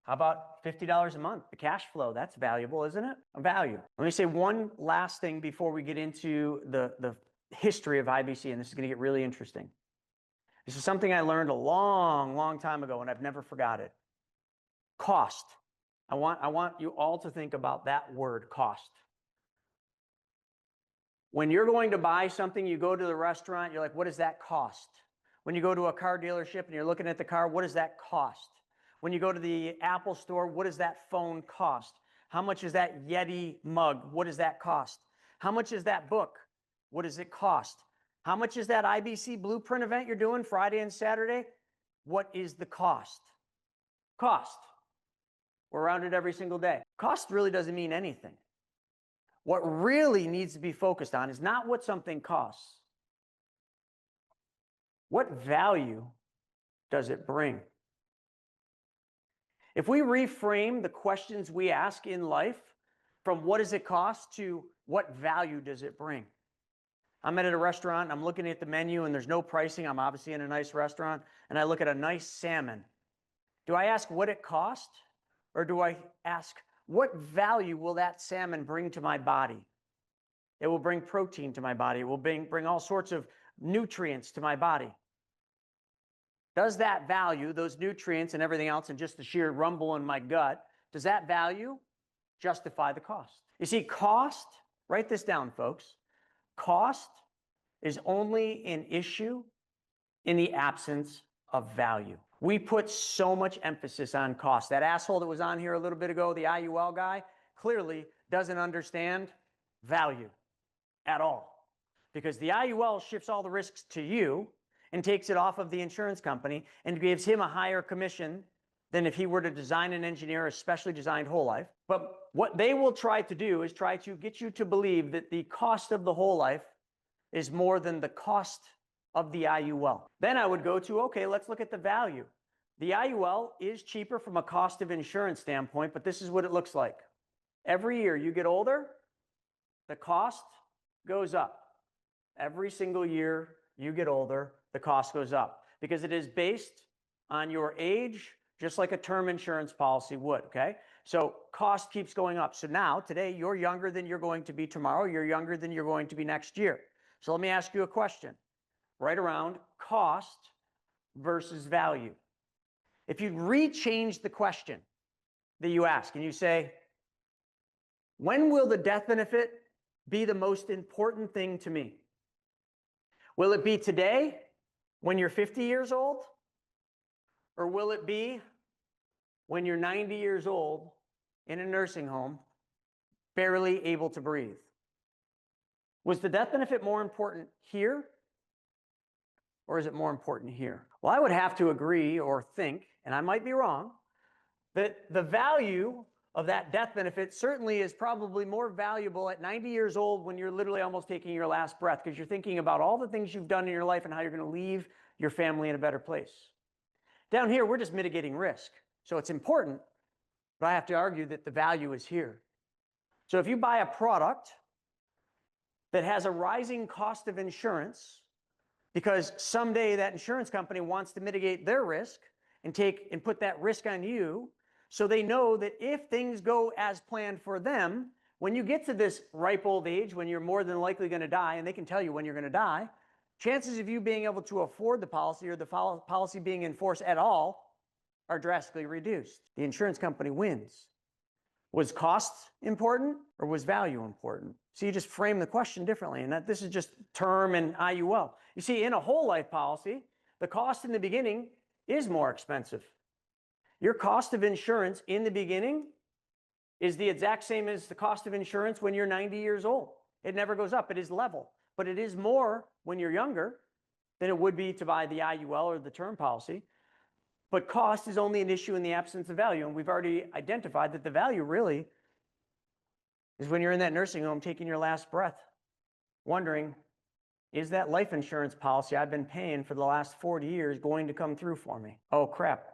How about $50 a month? The cash flow, that's valuable, isn't it? A value. Let me say one last thing before we get into the history of IBC, and this is going to get really interesting. This is something I learned a long time ago, and I've never forgot it. Cost. I want you all to think about that word, cost. When you're going to buy something, you go to the restaurant, you're like, what does that cost? When you go to a car dealership and you're looking at the car, what does that cost? When you go to the Apple store, what does that phone cost? How much is that Yeti mug? What does that cost? How much is that book? What does it cost? How much is that IBC blueprint event you're doing Friday and Saturday? What is the cost? Cost. We're around it every single day. Cost really doesn't mean anything. What really needs to be focused on is not what something costs. What value does it bring? If we reframe the questions we ask in life from what does it cost to what value does it bring? I'm at a restaurant, I'm looking at the menu and there's no pricing. I'm obviously in a nice restaurant and I look at a nice salmon. Do I ask what it cost, or do I ask what value will that salmon bring to my body? It will bring protein to my body. It will bring all sorts of nutrients to my body. Does that value, those nutrients and everything else, and just the sheer rumble in my gut, does that value justify the cost? You see, cost, write this down, folks. Cost is only an issue in the absence of value. We put so much emphasis on cost. That asshole that was on here a little bit ago, the IUL guy, clearly doesn't understand value at all. Because the IUL shifts all the risks to you and takes it off of the insurance company and gives him a higher commission than if he were to design and engineer a specially designed whole life. But what they will try to do is try to get you to believe that the cost of the whole life is more than the cost of the IUL. Then I would go to, okay, let's look at the value. The IUL is cheaper from a cost of insurance standpoint, but this is what it looks like. Every year you get older, the cost goes up. Every single year you get older, the cost goes up because it is based on your age, just like a term insurance policy would, okay? So cost keeps going up. So now, today, you're younger than you're going to be tomorrow. You're younger than you're going to be next year. So let me ask you a question right around cost versus value. If you rechange the question that you ask and you say, when will the death benefit be the most important thing to me? Will it be today when you're 50 years old? Or will it be when you're 90 years old in a nursing home, barely able to breathe? Was the death benefit more important here or is it more important here? Well, I would have to agree or think, and I might be wrong, that the value of that death benefit certainly is probably more valuable at 90 years old when you're literally almost taking your last breath, because you're thinking about all the things you've done in your life and how you're going to leave your family in a better place. Down here, we're just mitigating risk. So it's important, but I have to argue that the value is here. So if you buy a product that has a rising cost of insurance because someday that insurance company wants to mitigate their risk and put that risk on you, so they know that if things go as planned for them, when you get to this ripe old age, when you're more than likely going to die, and they can tell you when you're going to die, chances of you being able to afford the policy or the policy being in force at all are drastically reduced. The insurance company wins. Was cost important or was value important? So you just frame the question differently, and that this is just term and IUL. You see, in a whole life policy, the cost in the beginning is more expensive. Your cost of insurance in the beginning is the exact same as the cost of insurance when you're 90 years old. It never goes up. It is level. But it is more when you're younger than it would be to buy the IUL or the term policy. But cost is only an issue in the absence of value. And we've already identified that the value really is when you're in that nursing home taking your last breath, wondering, is that life insurance policy I've been paying for the last 40 years going to come through for me? Oh, crap.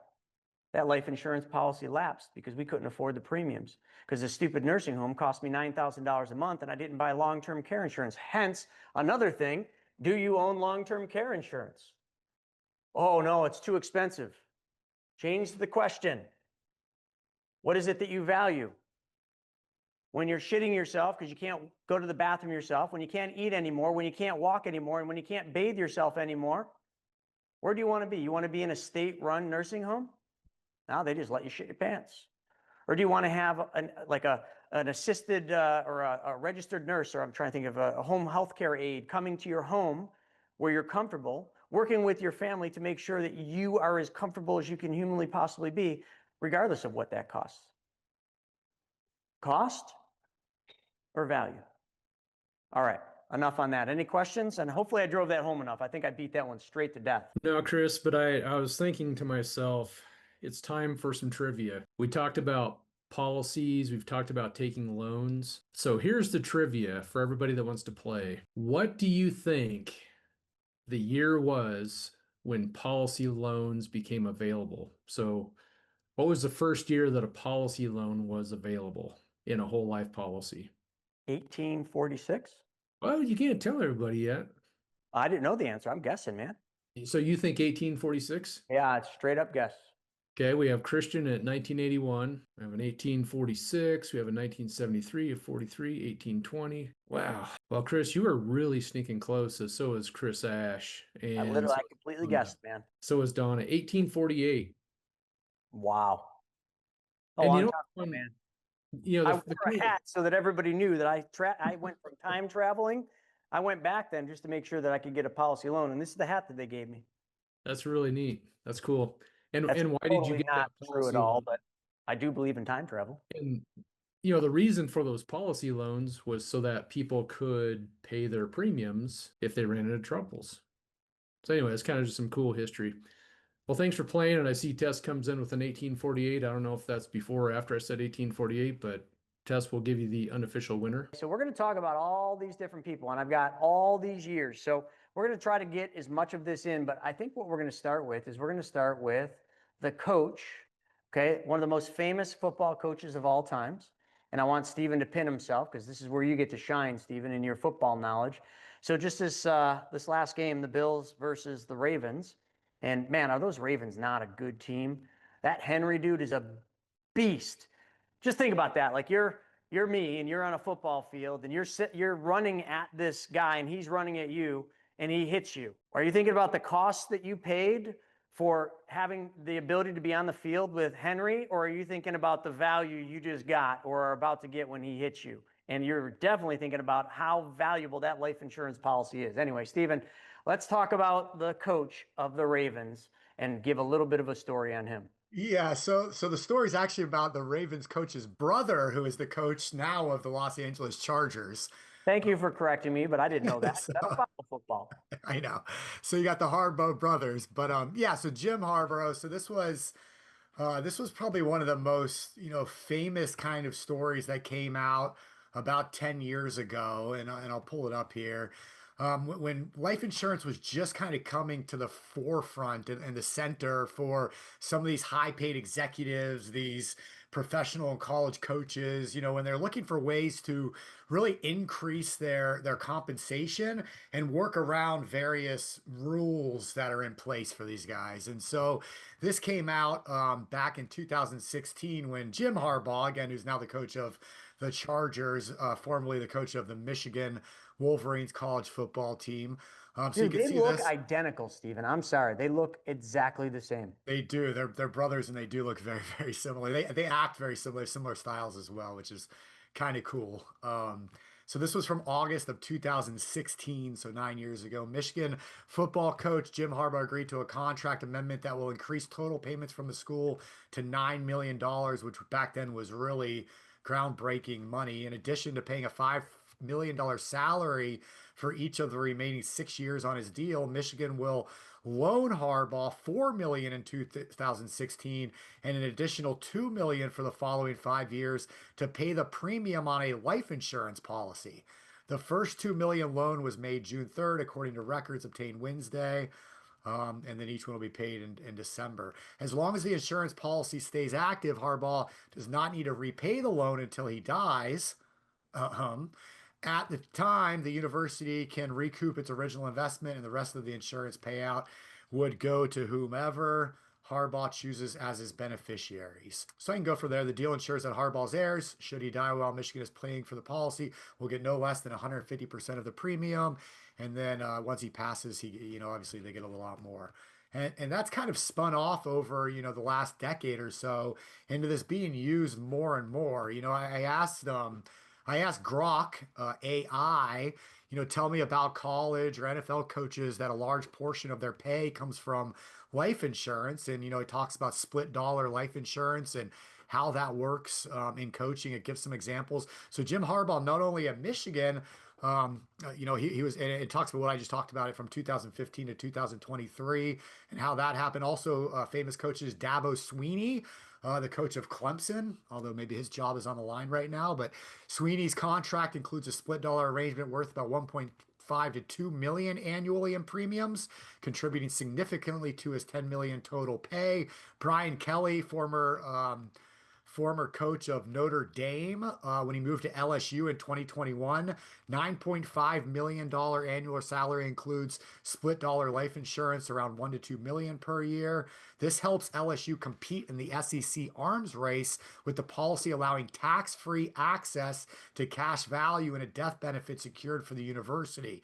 That life insurance policy lapsed because we couldn't afford the premiums because the stupid nursing home cost me $9,000 a month and I didn't buy long-term care insurance. Hence, another thing, do you own long-term care insurance? Oh, no, it's too expensive. Change the question. What is it that you value? When you're shitting yourself because you can't go to the bathroom yourself, when you can't eat anymore, when you can't walk anymore, and when you can't bathe yourself anymore, where do you want to be? You want to be in a state-run nursing home? Now they just let you shit your pants. Or do you want to have an assisted or a registered nurse, or I'm trying to think of a home healthcare aide coming to your home where you're comfortable, working with your family to make sure that you are as comfortable as you can humanly possibly be, regardless of what that costs? Cost or value? All right, enough on that. Any questions? And hopefully I drove that home enough. I think I beat that one straight to death. No, Chris, but I was thinking to myself, it's time for some trivia. We talked about policies. We've talked about taking loans. So here's the trivia for everybody that wants to play. What do you think the year was when policy loans became available? So what was the first year that a policy loan was available in a whole life policy? 1846? Well, you can't tell everybody yet. I didn't know the answer. I'm guessing, man. So you think 1846? Yeah, it's straight up guess. Okay, we have Christian at 1981. We have an 1846. We have a 1973, a 43, 1820. Wow. Well, Chris, you were really sneaking close. So is Chris Ash. And I completely guessed, man. So is Donna. 1848. Wow. And long you know, time ago, man. You know, I wore a hat so that everybody knew that I went from time traveling. I went back then just to make sure that I could get a policy loan, and this is the hat that they gave me. That's really neat. That's cool. And That's why did you get not that true at policy all? loan? But I do believe in time travel. And you know, the reason for those policy loans was so that people could pay their premiums if they ran into troubles. So anyway, it's kind of just some cool history. Well, thanks for playing. And I see Tess comes in with an 1848. I don't know if that's before or after I said 1848, but Tess will give you the unofficial winner. So we're going to talk about all these different people, and I've got all these years. So we're going to try to get as much of this in, but I think what we're going to start with is we're going to start with the coach, okay, one of the most famous football coaches of all times. And I want Stephen to pin himself because this is where you get to shine, Stephen, in your football knowledge. So just this last game, the Bills versus the Ravens. And man, are those Ravens not a good team? That Henry dude is a beast. Just think about that. Like you're me and you're on a football field and you're running at this guy and he's running at you and he hits you. Are you thinking about the cost that you paid for having the ability to be on the field with Henry, or are you thinking about the value you just got or are about to get when he hits you? And you're definitely thinking about how valuable that life insurance policy is. Anyway, Stephen, let's talk about the coach of the Ravens and give a little bit of a story on him. Yeah, so the story is actually about the Ravens coach's brother, who is the coach now of the Los Angeles Chargers. Thank you for correcting me, but I didn't know that. So, I don't follow football. I know. So you got the Harbaugh brothers, but yeah. So Jim Harbaugh. So this was probably one of the most, famous kind of stories that came out about 10 years ago. And I'll pull it up here. When life insurance was just kind of coming to the forefront and the center for some of these high paid executives, these professional and college coaches, when they're looking for ways to really increase their compensation and work around various rules that are in place for these guys. And so this came out back in 2016 when Jim Harbaugh, again, who's now the coach of the Chargers, formerly the coach of the Michigan Wolverines college football team. So you Dude, can they see look this. identical, Steven. I'm sorry. They look exactly the same. They do. They're brothers, and they do look very, very similar. They act very similar, similar styles as well, which is kind of cool. So this was from August of 2016, so 9 years ago. Michigan football coach Jim Harbaugh agreed to a contract amendment that will increase total payments from the school to $9 million, which back then was really groundbreaking money. In addition to paying a $5 million salary for each of the remaining 6 years on his deal, Michigan will loan Harbaugh $4 million in 2016 and an additional $2 million for the following 5 years to pay the premium on a life insurance policy. The first $2 million loan was made June 3rd, according to records obtained Wednesday. And then each one will be paid in December. As long as the insurance policy stays active, Harbaugh does not need to repay the loan until he dies. At the time, the university can recoup its original investment, and the rest of the insurance payout would go to whomever Harbaugh chooses as his beneficiaries. So I can go from there. The deal ensures that Harbaugh's heirs, should he die while Michigan is paying for the policy, will get no less than 150% of the premium. And then once he passes, obviously they get a lot more. And that's kind of spun off over, the last decade or so into this being used more and more. I asked Grok, AI, tell me about college or NFL coaches that a large portion of their pay comes from life insurance. And, it talks about split dollar life insurance and how that works in coaching. It gives some examples. So Jim Harbaugh, not only at Michigan, he was, and it talks about what I just talked about it from 2015 to 2023 and how that happened. Also, famous coaches, Dabo Sweeney, the coach of Clemson, although maybe his job is on the line right now. But Sweeney's contract includes a split dollar arrangement worth about 1.5 to 2 million annually in premiums, contributing significantly to his 10 million total pay. Brian Kelly, former coach of Notre Dame, when he moved to LSU in 2021. $9.5 million annual salary includes split dollar life insurance around 1 to 2 million per year. This helps LSU compete in the SEC arms race, with the policy allowing tax-free access to cash value and a death benefit secured for the university.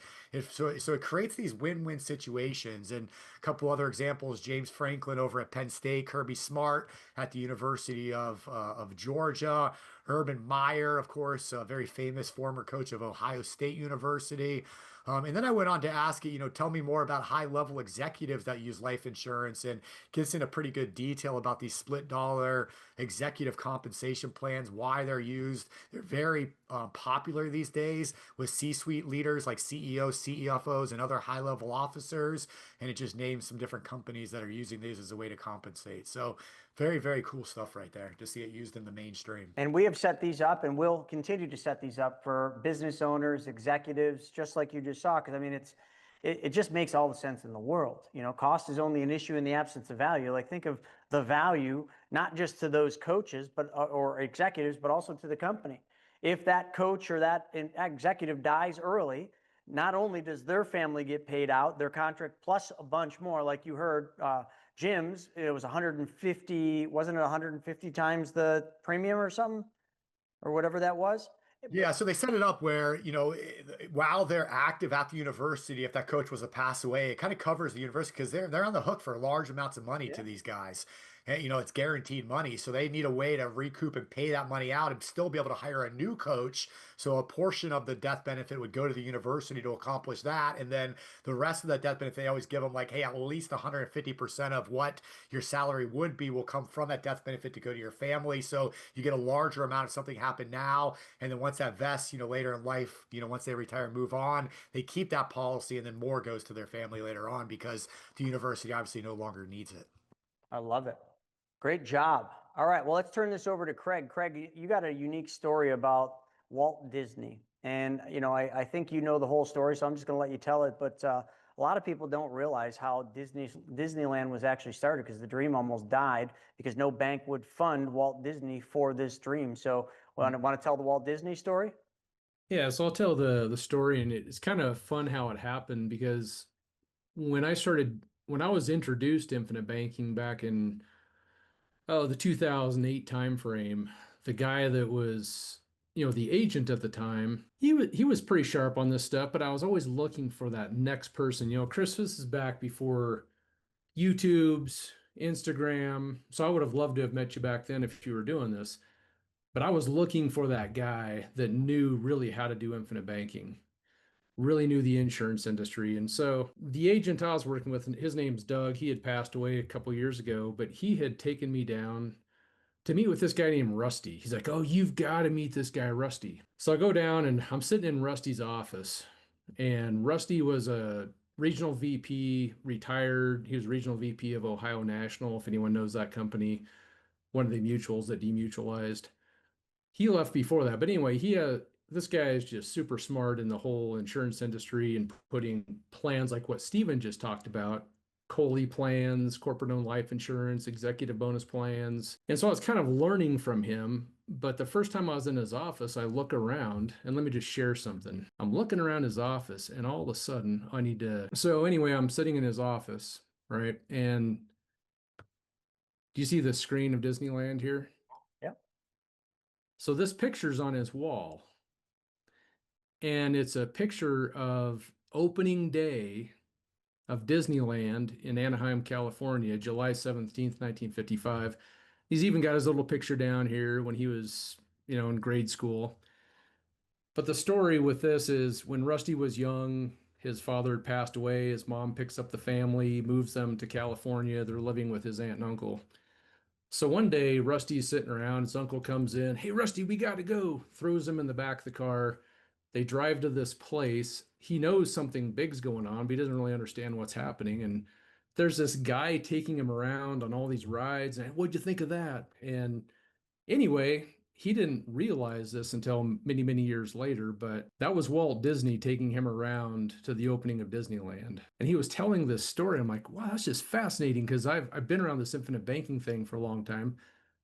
So it creates these win-win situations. And a couple other examples: James Franklin over at Penn State, Kirby Smart at the University of Georgia, Urban Meyer, of course, a very famous former coach of Ohio State University. And then I went on to ask it, tell me more about high-level executives that use life insurance, and gets into pretty good detail about these split dollar executive compensation plans, why they're used. They're very popular these days with C-suite leaders like CEOs, CFOs, and other high-level officers. And it just names some different companies that are using these as a way to compensate. So very, very cool stuff right there to see it used in the mainstream. And we have set these up, and we'll continue to set these up for business owners, executives, just like you just saw. Because I mean, it just makes all the sense in the world. Cost is only an issue in the absence of value. Like, think of the value not just to those coaches, but or executives, but also to the company. If that coach or that executive dies early, not only does their family get paid out, their contract plus a bunch more, like you heard. Jim's, it was 150, wasn't it 150 times the premium or something, or whatever that was? Yeah, so they set it up where, while they're active at the university, if that coach was to pass away, it kind of covers the university, because they're on the hook for large amounts of money to these guys. and it's guaranteed money. So they need a way to recoup and pay that money out and still be able to hire a new coach. So a portion of the death benefit would go to the university to accomplish that. And then the rest of the death benefit, they always give them like, hey, at least 150% of what your salary would be will come from that death benefit to go to your family. So you get a larger amount if something happened now. And then once that vests, later in life, once they retire and move on, they keep that policy and then more goes to their family later on because the university obviously no longer needs it. I love it. Great job. All right, well, let's turn this over to Craig. Craig, you got a unique story about Walt Disney. And, I think you know the whole story, so I'm just going to let you tell it. But a lot of people don't realize how Disneyland was actually started, because the dream almost died because no bank would fund Walt Disney for this dream. So want to tell the Walt Disney story? Yeah, so I'll tell the story, and it's kind of fun how it happened because when I was introduced to infinite banking back in the 2008 time frame, the guy that was the agent at the time, he was pretty sharp on this stuff, but I was always looking for that next person. Chris, this is back before YouTube's, Instagram, so I would have loved to have met you back then if you were doing this. But I was looking for that guy that knew really how to do infinite banking, really knew the insurance industry. And so the agent I was working with, his name's Doug. He had passed away a couple years ago, but he had taken me down to meet with this guy named Rusty. He's like, "Oh, you've got to meet this guy, Rusty." So I go down and I'm sitting in Rusty's office, and Rusty was a regional VP, retired. He was regional VP of Ohio National, if anyone knows that company, one of the mutuals that demutualized. He left before that, but anyway, this guy is just super smart in the whole insurance industry and putting plans like what Steven just talked about, COLI plans, corporate owned life insurance, executive bonus plans. And so I was kind of learning from him. But the first time I was in his office, I look around, and let me just share something. I'm looking around his office, and all of a sudden so anyway, I'm sitting in his office, right? And do you see the screen of Disneyland here? Yep. So this picture's on his wall, and it's a picture of opening day of Disneyland in Anaheim, California, July 17th, 1955. He's even got his little picture down here when he was, in grade school. But the story with this is when Rusty was young, his father had passed away. His mom picks up the family, moves them to California. They're living with his aunt and uncle. So one day, Rusty's sitting around. His uncle comes in. "Hey, Rusty, we got to go." Throws him in the back of the car. They drive to this place. He knows something big's going on, but he doesn't really understand what's happening. And there's this guy taking him around on all these rides. And "What'd you think of that?" And anyway, he didn't realize this until many, many years later, but that was Walt Disney taking him around to the opening of Disneyland. And he was telling this story. I'm like, wow, that's just fascinating, because I've been around this infinite banking thing for a long time.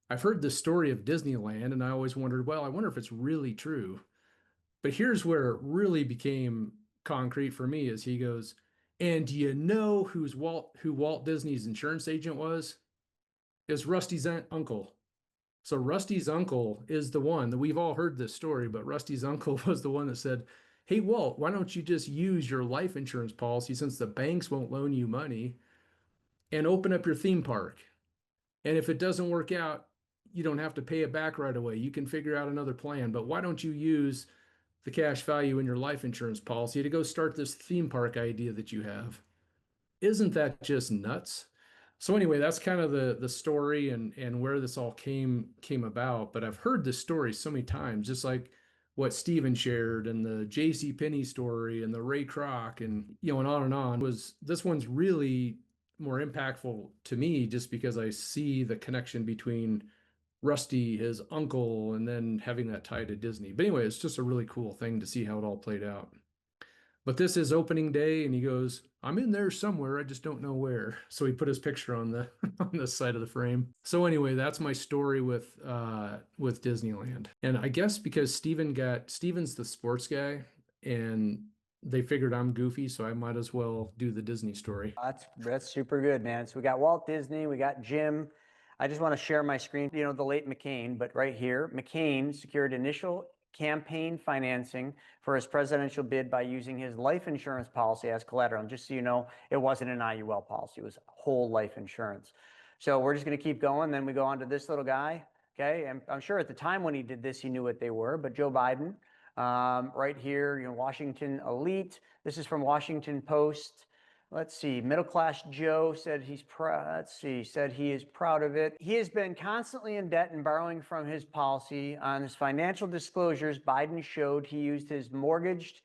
I've heard the story of Disneyland, and I always wondered, well, I wonder if it's really true. But here's where it really became concrete for me, is he goes, "And do you know who Walt Disney's insurance agent was? Is Rusty's uncle." So Rusty's uncle is the one that we've all heard this story, but Rusty's uncle was the one that said, "Hey, Walt, why don't you just use your life insurance policy, since the banks won't loan you money, and open up your theme park? And if it doesn't work out, you don't have to pay it back right away. You can figure out another plan. But why don't you use the cash value in your life insurance policy to go start this theme park idea that you have?" Isn't that just nuts? So anyway, that's kind of the story and where this all came about. But I've heard this story so many times, just like what Steven shared, and the J.C. Penney story, and the Ray Kroc, and on and on. This one's really more impactful to me just because I see the connection between Rusty, his uncle, and then having that tie to Disney. But anyway, it's just a really cool thing to see how it all played out. But this is opening day, and he goes, "I'm in there somewhere, I just don't know where." So he put his picture on the on the side of the frame. So anyway, that's my story with Disneyland. And I guess because Steven's the sports guy, and they figured I'm goofy, so I might as well do the Disney story. That's super good, man. So we got Walt Disney, we got Jim. I just want to share my screen, the late McCain, but right here, McCain secured initial campaign financing for his presidential bid by using his life insurance policy as collateral. And just so you know, it wasn't an IUL policy, it was whole life insurance. So we're just going to keep going. Then we go on to this little guy. Okay. And I'm sure at the time when he did this, he knew what they were, but Joe Biden, right here, Washington elite. This is from Washington Post. Let's see. Middle class Joe said he's proud. Let's see. Said he is proud of it. He has been constantly in debt and borrowing from his policy. On his financial disclosures, Biden showed he used and mortgaged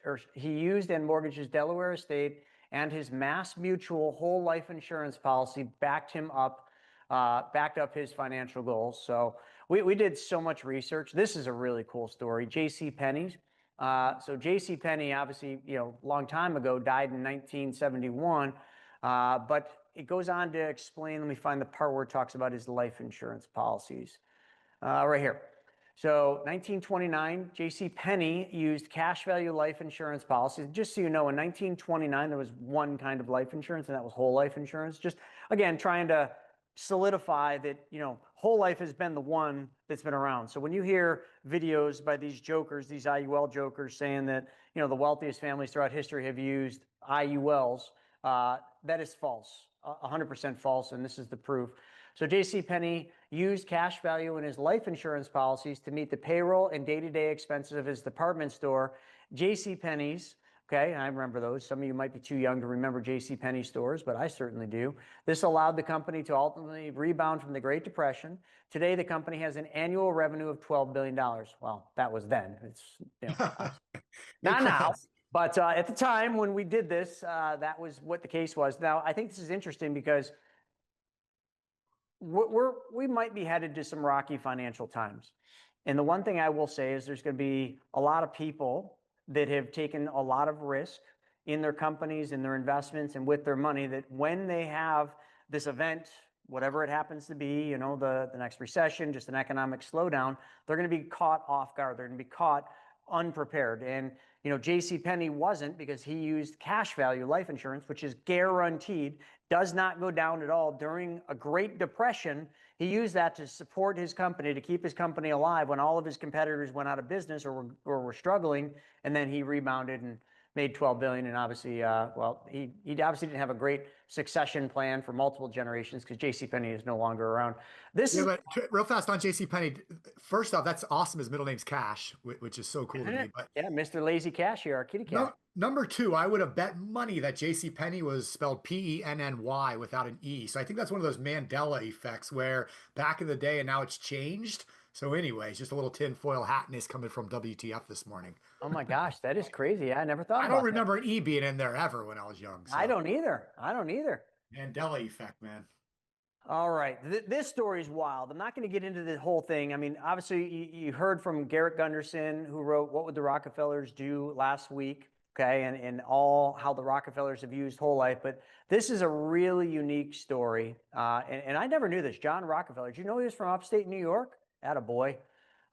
his Delaware estate, and his Mass Mutual whole life insurance policy backed up his financial goals. So we did so much research. This is a really cool story. J.C. Penney's. So J.C. Penney, obviously, long time ago, died in 1971. But it goes on to explain. Let me find the part where it talks about his life insurance policies. Right here. So 1929, J.C. Penney used cash value life insurance policies. Just so you know, in 1929, there was one kind of life insurance, and that was whole life insurance. Just, again, trying to solidify that, whole life has been the one that's been around. So when you hear videos by these jokers, these IUL jokers saying that, the wealthiest families throughout history have used IULs, that is false, 100% false, and this is the proof. So J.C. Penney used cash value in his life insurance policies to meet the payroll and day-to-day expenses of his department store. J.C. Penney's, okay, I remember those. Some of you might be too young to remember J.C. Penney stores, but I certainly do. This allowed the company to ultimately rebound from the Great Depression. Today, the company has an annual revenue of $12 billion. Well, that was then. It's not now. But at the time when we did this, that was what the case was. Now, I think this is interesting because we might be headed to some rocky financial times. And the one thing I will say is there's going to be a lot of people that have taken a lot of risk in their companies, in their investments, and with their money, that when they have this event, whatever it happens to be, the next recession, just an economic slowdown, they're going to be caught off guard. They're going to be caught unprepared. And, J.C. Penney wasn't, because he used cash value life insurance, which is guaranteed, does not go down at all. During a Great Depression, he used that to support his company, to keep his company alive when all of his competitors went out of business or were struggling. And then he rebounded and made $12 billion. And obviously, he obviously didn't have a great succession plan for multiple generations, because J.C. Penney is no longer around. But real fast on J.C. Penney. First off, that's awesome. His middle name's Cash, which is so cool to me. But yeah, Mr. Lazy Cash here, our kitty cat. Number two, I would have bet money that J.C. Penney was spelled Penny without an E. So I think that's one of those Mandela effects where back in the day and now it's changed. So anyways, just a little tinfoil hatness coming from WTF this morning. Oh my gosh, that is crazy. I never thought about that. I don't remember an E being in there ever when I was young. So. I don't either. Mandela effect, man. All right. This story is wild. I'm not going to get into the whole thing. I mean, obviously, you heard from Garrett Gunderson, who wrote What Would the Rockefellers Do last week, okay, and all how the Rockefellers have used whole life. But this is a really unique story. And I never knew this. John Rockefeller. Did you know he was from upstate New York? Attaboy.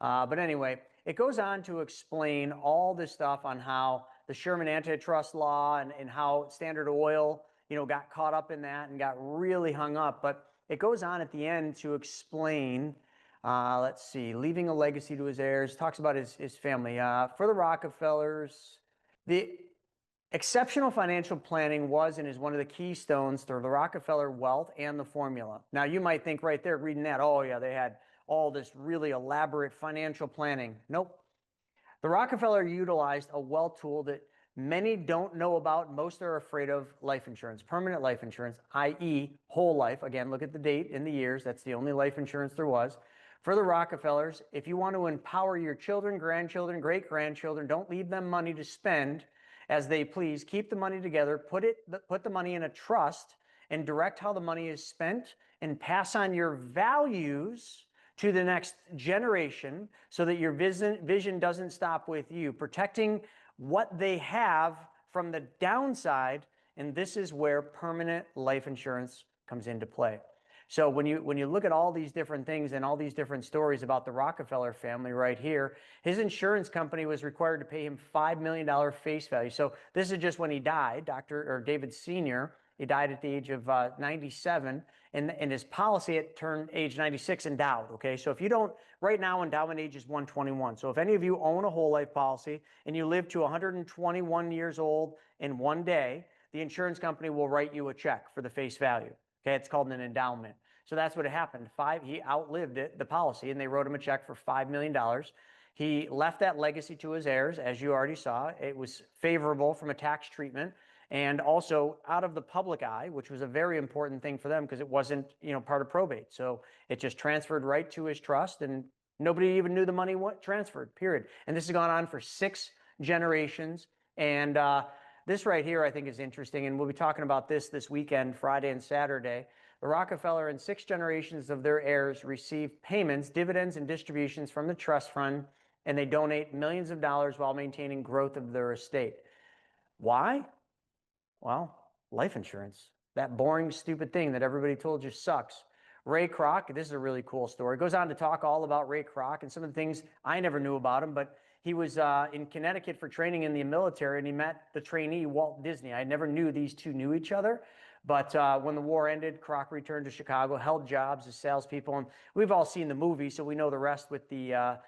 But anyway, it goes on to explain all this stuff on how the Sherman antitrust law and how Standard Oil, got caught up in that and got really hung up. But it goes on at the end to explain, let's see, leaving a legacy to his heirs, talks about his family. For the Rockefellers, the exceptional financial planning was and is one of the keystones to the Rockefeller wealth and the formula. Now, you might think right there, reading that, oh yeah, they had all this really elaborate financial planning. Nope. The Rockefeller utilized a wealth tool that many don't know about. Most are afraid of: life insurance, permanent life insurance, i.e. whole life. Again, look at the date and the years. That's the only life insurance there was. For the Rockefellers, if you want to empower your children, grandchildren, great-grandchildren, don't leave them money to spend as they please. Keep the money together, put the money in a trust, and direct how the money is spent, and pass on your values to the next generation so that your vision doesn't stop with you, protecting what they have from the downside. And this is where permanent life insurance comes into play. So when you look at all these different things and all these different stories about the Rockefeller family right here, his insurance company was required to pay him $5 million face value. So this is just when he died, David Sr. He died at the age of 97, and his policy at turned age 96 endowed, okay? So if you don't, right now endowment age is 121. So if any of you own a whole life policy and you live to 121 years old in one day, the insurance company will write you a check for the face value, okay? It's called an endowment. So that's what happened. He outlived the policy, and they wrote him a check for $5 million. He left that legacy to his heirs, as you already saw. It was favorable from a tax treatment and also out of the public eye, which was a very important thing for them because it wasn't, part of probate. So it just transferred right to his trust, and nobody even knew the money transferred, period. And this has gone on for 6 generations. And this right here, I think, is interesting. And we'll be talking about this weekend, Friday and Saturday. The Rockefeller and 6 generations of their heirs receive payments, dividends, and distributions from the trust fund, and they donate millions of dollars while maintaining growth of their estate. Why? Well, life insurance. That boring, stupid thing that everybody told you sucks. Ray Kroc, this is a really cool story. Goes on to talk all about Ray Kroc and some of the things I never knew about him, but he was in Connecticut for training in the military, and he met the trainee, Walt Disney. I never knew these two knew each other, but when the war ended, Kroc returned to Chicago, held jobs as salespeople, and we've all seen the movie, so we know the rest with the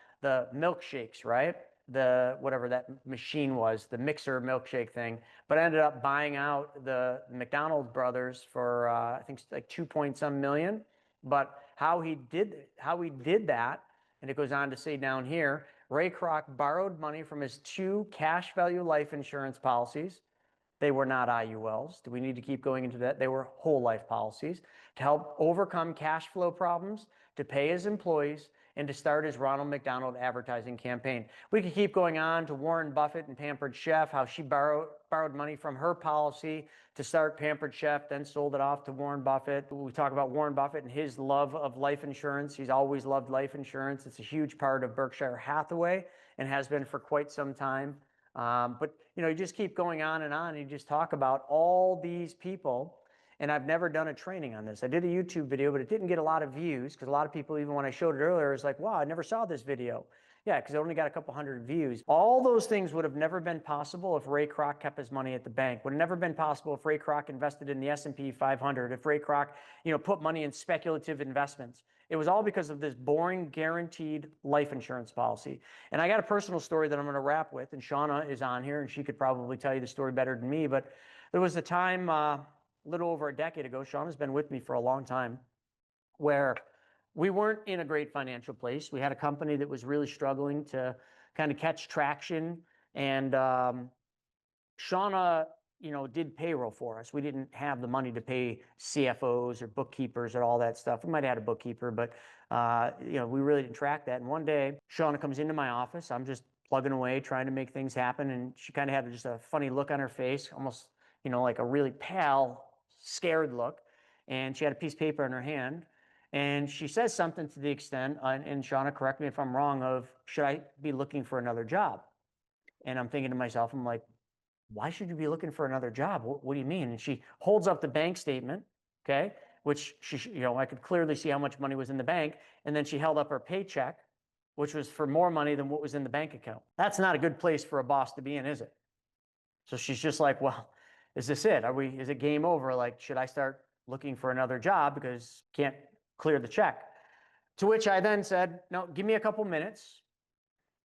milkshakes, right? The whatever that machine was, the mixer milkshake thing, but ended up buying out the McDonald's brothers for I think like 2 million. But how he did that, and it goes on to say down here, Ray Kroc borrowed money from his 2 cash value life insurance policies. They were not IULs. Do we need to keep going into that? They were whole life policies to help overcome cash flow problems, to pay his employees, and to start his Ronald McDonald advertising campaign. We could keep going on to Warren Buffett and Pampered Chef, how she borrowed money from her policy to start Pampered Chef, then sold it off to Warren Buffett. We talk about Warren Buffett and his love of life insurance. He's always loved life insurance. It's a huge part of Berkshire Hathaway and has been for quite some time. But you just keep going on, and you just talk about all these people. And I've never done a training on this. I did a YouTube video, but it didn't get a lot of views because a lot of people, even when I showed it earlier, was like, wow, I never saw this video. Yeah, because it only got a couple hundred views. All those things would have never been possible if Ray Kroc kept his money at the bank. Would have never been possible if Ray Kroc invested in the S&P 500, if Ray Kroc, put money in speculative investments. It was all because of this boring, guaranteed life insurance policy. And I got a personal story that I'm going to wrap with, and Shauna is on here, and she could probably tell you the story better than me. But there was a time, a little over a decade ago, Shauna's been with me for a long time, where we weren't in a great financial place. We had a company that was really struggling to kind of catch traction. And Shauna, did payroll for us. We didn't have the money to pay CFOs or bookkeepers or all that stuff. We might have had a bookkeeper, but we really didn't track that. And one day, Shauna comes into my office. I'm just plugging away, trying to make things happen. And she kind of had just a funny look on her face, almost, like a really pale, scared look. And she had a piece of paper in her hand. And she says something to the extent, and Shauna, correct me if I'm wrong, of, should I be looking for another job? And I'm thinking to myself, I'm like, why should you be looking for another job? What do you mean? And she holds up the bank statement, okay, which I could clearly see how much money was in the bank. And then she held up her paycheck, which was for more money than what was in the bank account. That's not a good place for a boss to be in, is it? So she's just like, well, is this it? Is it game over? Like, should I start looking for another job because can't clear the check? To which I then said, no, give me a couple minutes.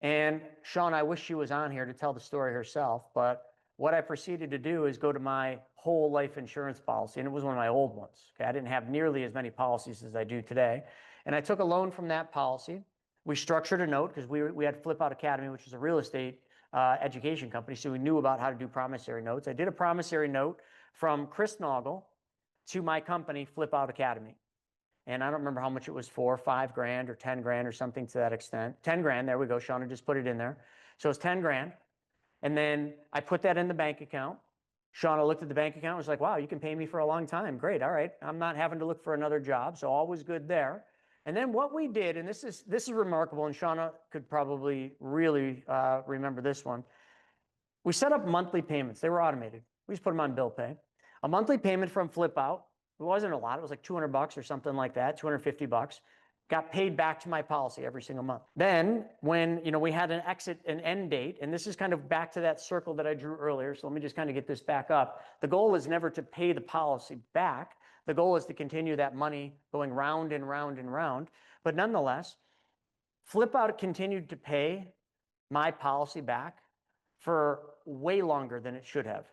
And Sean, I wish she was on here to tell the story herself, but what I proceeded to do is go to my whole life insurance policy, and it was one of my old ones. Okay, I didn't have nearly as many policies as I do today. And I took a loan from that policy. We structured a note because we had Flip Out Academy, which is a real estate education company, so we knew about how to do promissory notes. I did a promissory note from Chris Naugle to my company, Flip Out Academy. And I don't remember how much it was for, $5,000 or 10 grand or something to that extent. 10 grand, there we go. Shauna just put it in there. So it's 10 grand. And then I put that in the bank account. Shauna looked at the bank account and was like, wow, you can pay me for a long time. Great. All right. I'm not having to look for another job. So all was good there. And then what we did, and this is remarkable, and Shauna could probably really remember this one. We set up monthly payments. They were automated. We just put them on bill pay. A monthly payment from Flip Out. It wasn't a lot. It was like $200 or something like that, $250. Got paid back to my policy every single month. Then when we had an end date, and this is kind of back to that circle that I drew earlier, so let me just kind of get this back up. The goal is never to pay the policy back. The goal is to continue that money going round and round and round. But nonetheless, Flip Out continued to pay my policy back for way longer than it should have.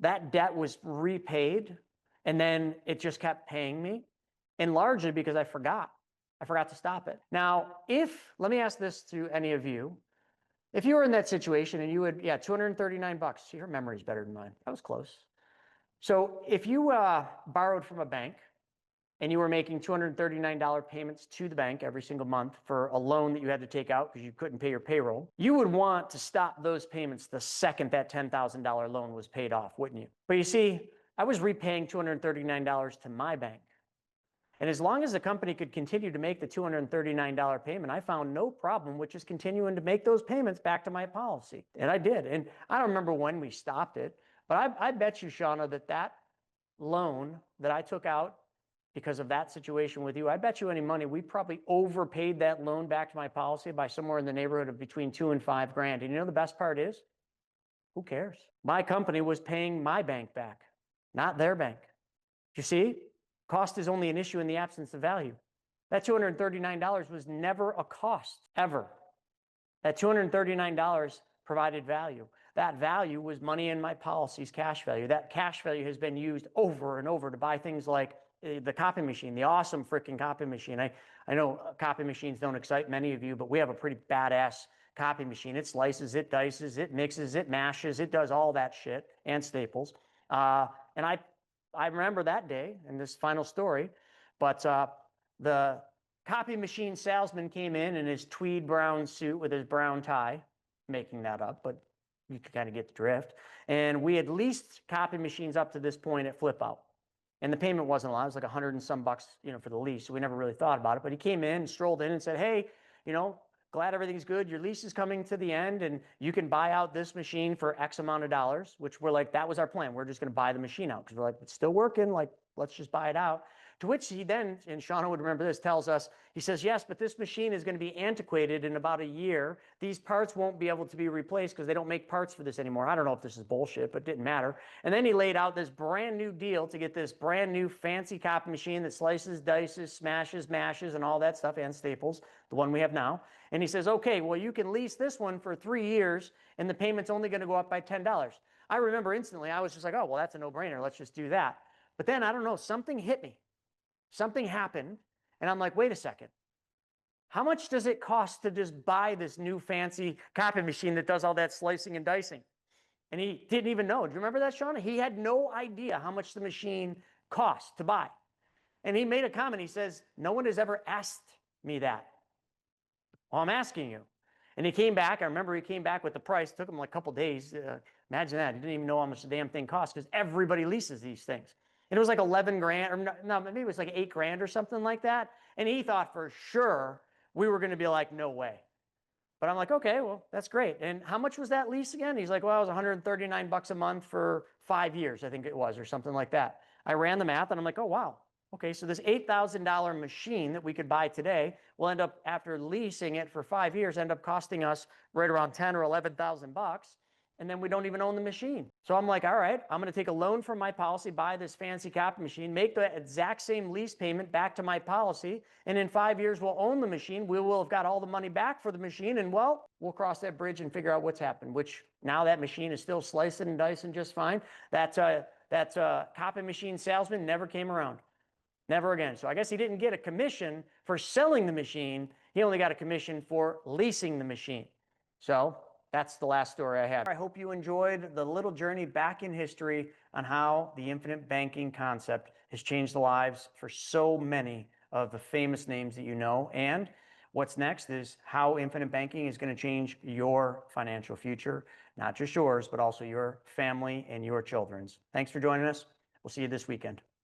That debt was repaid, and then it just kept paying me. and largely because I forgot. I forgot to stop it. Now, let me ask this to any of you. If you were in that situation and you would, yeah, 239 bucks, your memory's better than mine. That was close. So if you borrowed from a bank and you were making $239 payments to the bank every single month for a loan that you had to take out because you couldn't pay your payroll, you would want to stop those payments the second that $10,000 loan was paid off, wouldn't you? But you see, I was repaying $239 to my bank. And as long as the company could continue to make the $239 payment, I found no problem with just continuing to make those payments back to my policy. And I did. And I don't remember when we stopped it, but I bet you, Shauna, that loan that I took out because of that situation with you, I bet you any money, we probably overpaid that loan back to my policy by somewhere in the neighborhood of between $2,000 and $5,000. And you know the best part is? Who cares? My company was paying my bank back, not their bank. You see? Cost is only an issue in the absence of value. That $239 was never a cost, ever. That $239 provided value. That value was money in my policy's cash value. That cash value has been used over and over to buy things like the copy machine, the awesome freaking copy machine. I know copy machines don't excite many of you, but we have a pretty badass copy machine. It slices, it dices, it mixes, it mashes, it does all that shit, and staples. And I remember that day in this final story, but the copy machine salesman came in his tweed brown suit with his brown tie, making that up, but you could kind of get the drift. And we had leased copy machines up to this point at Flip Out. And the payment wasn't a lot. It was like 100 and some bucks, for the lease. So we never really thought about it. But he came in, strolled in and said, hey, glad everything's good. Your lease is coming to the end and you can buy out this machine for X amount of dollars, which we're like, that was our plan. We're just going to buy the machine out because we're like, it's still working. Like, let's just buy it out. To which he then, and Shauna would remember this, tells us, he says, yes, but this machine is going to be antiquated in about a year. These parts won't be able to be replaced because they don't make parts for this anymore. I don't know if this is bullshit, but it didn't matter. And then he laid out this brand new deal to get this brand new fancy copy machine that slices, dices, smashes, mashes, and all that stuff, and staples, the one we have now. And he says, okay, well, you can lease this one for 3 years, and the payment's only going to go up by $10. I remember instantly, I was just like, oh, well, that's a no-brainer. Let's just do that. But then, I don't know, something hit me. Something happened, and I'm like, wait a second. How much does it cost to just buy this new fancy copy machine that does all that slicing and dicing? And he didn't even know. Do you remember that, Shauna? He had no idea how much the machine cost to buy. And he made a comment. He says, no one has ever asked me that. Well, I'm asking you. And he came back. I remember he came back with the price. It took him like a couple days. Imagine that. He didn't even know how much the damn thing cost because everybody leases these things. And it was like 11 grand, or no, maybe it was like 8 grand or something like that. And he thought for sure we were going to be like, no way. But I'm like, okay, well, that's great. And how much was that lease again? He's like, well, it was 139 bucks a month for 5 years, I think it was, or something like that. I ran the math and I'm like, oh, wow. Okay, so this $8,000 machine that we could buy today will end up, after leasing it for 5 years, end up costing us right around 10 or 11,000 bucks. And then we don't even own the machine. So I'm like, all right, I'm going to take a loan from my policy, buy this fancy copy machine, make the exact same lease payment back to my policy, and in 5 years we'll own the machine. We will have got all the money back for the machine, and well, we'll cross that bridge and figure out what's happened, which now that machine is still slicing and dicing just fine. That copy machine salesman never came around. Never again. So I guess he didn't get a commission for selling the machine. He only got a commission for leasing the machine. So that's the last story I have. I hope you enjoyed the little journey back in history on how the infinite banking concept has changed the lives for so many of the famous names that you know. And what's next is how infinite banking is going to change your financial future, not just yours, but also your family and your children's. Thanks for joining us. We'll see you this weekend.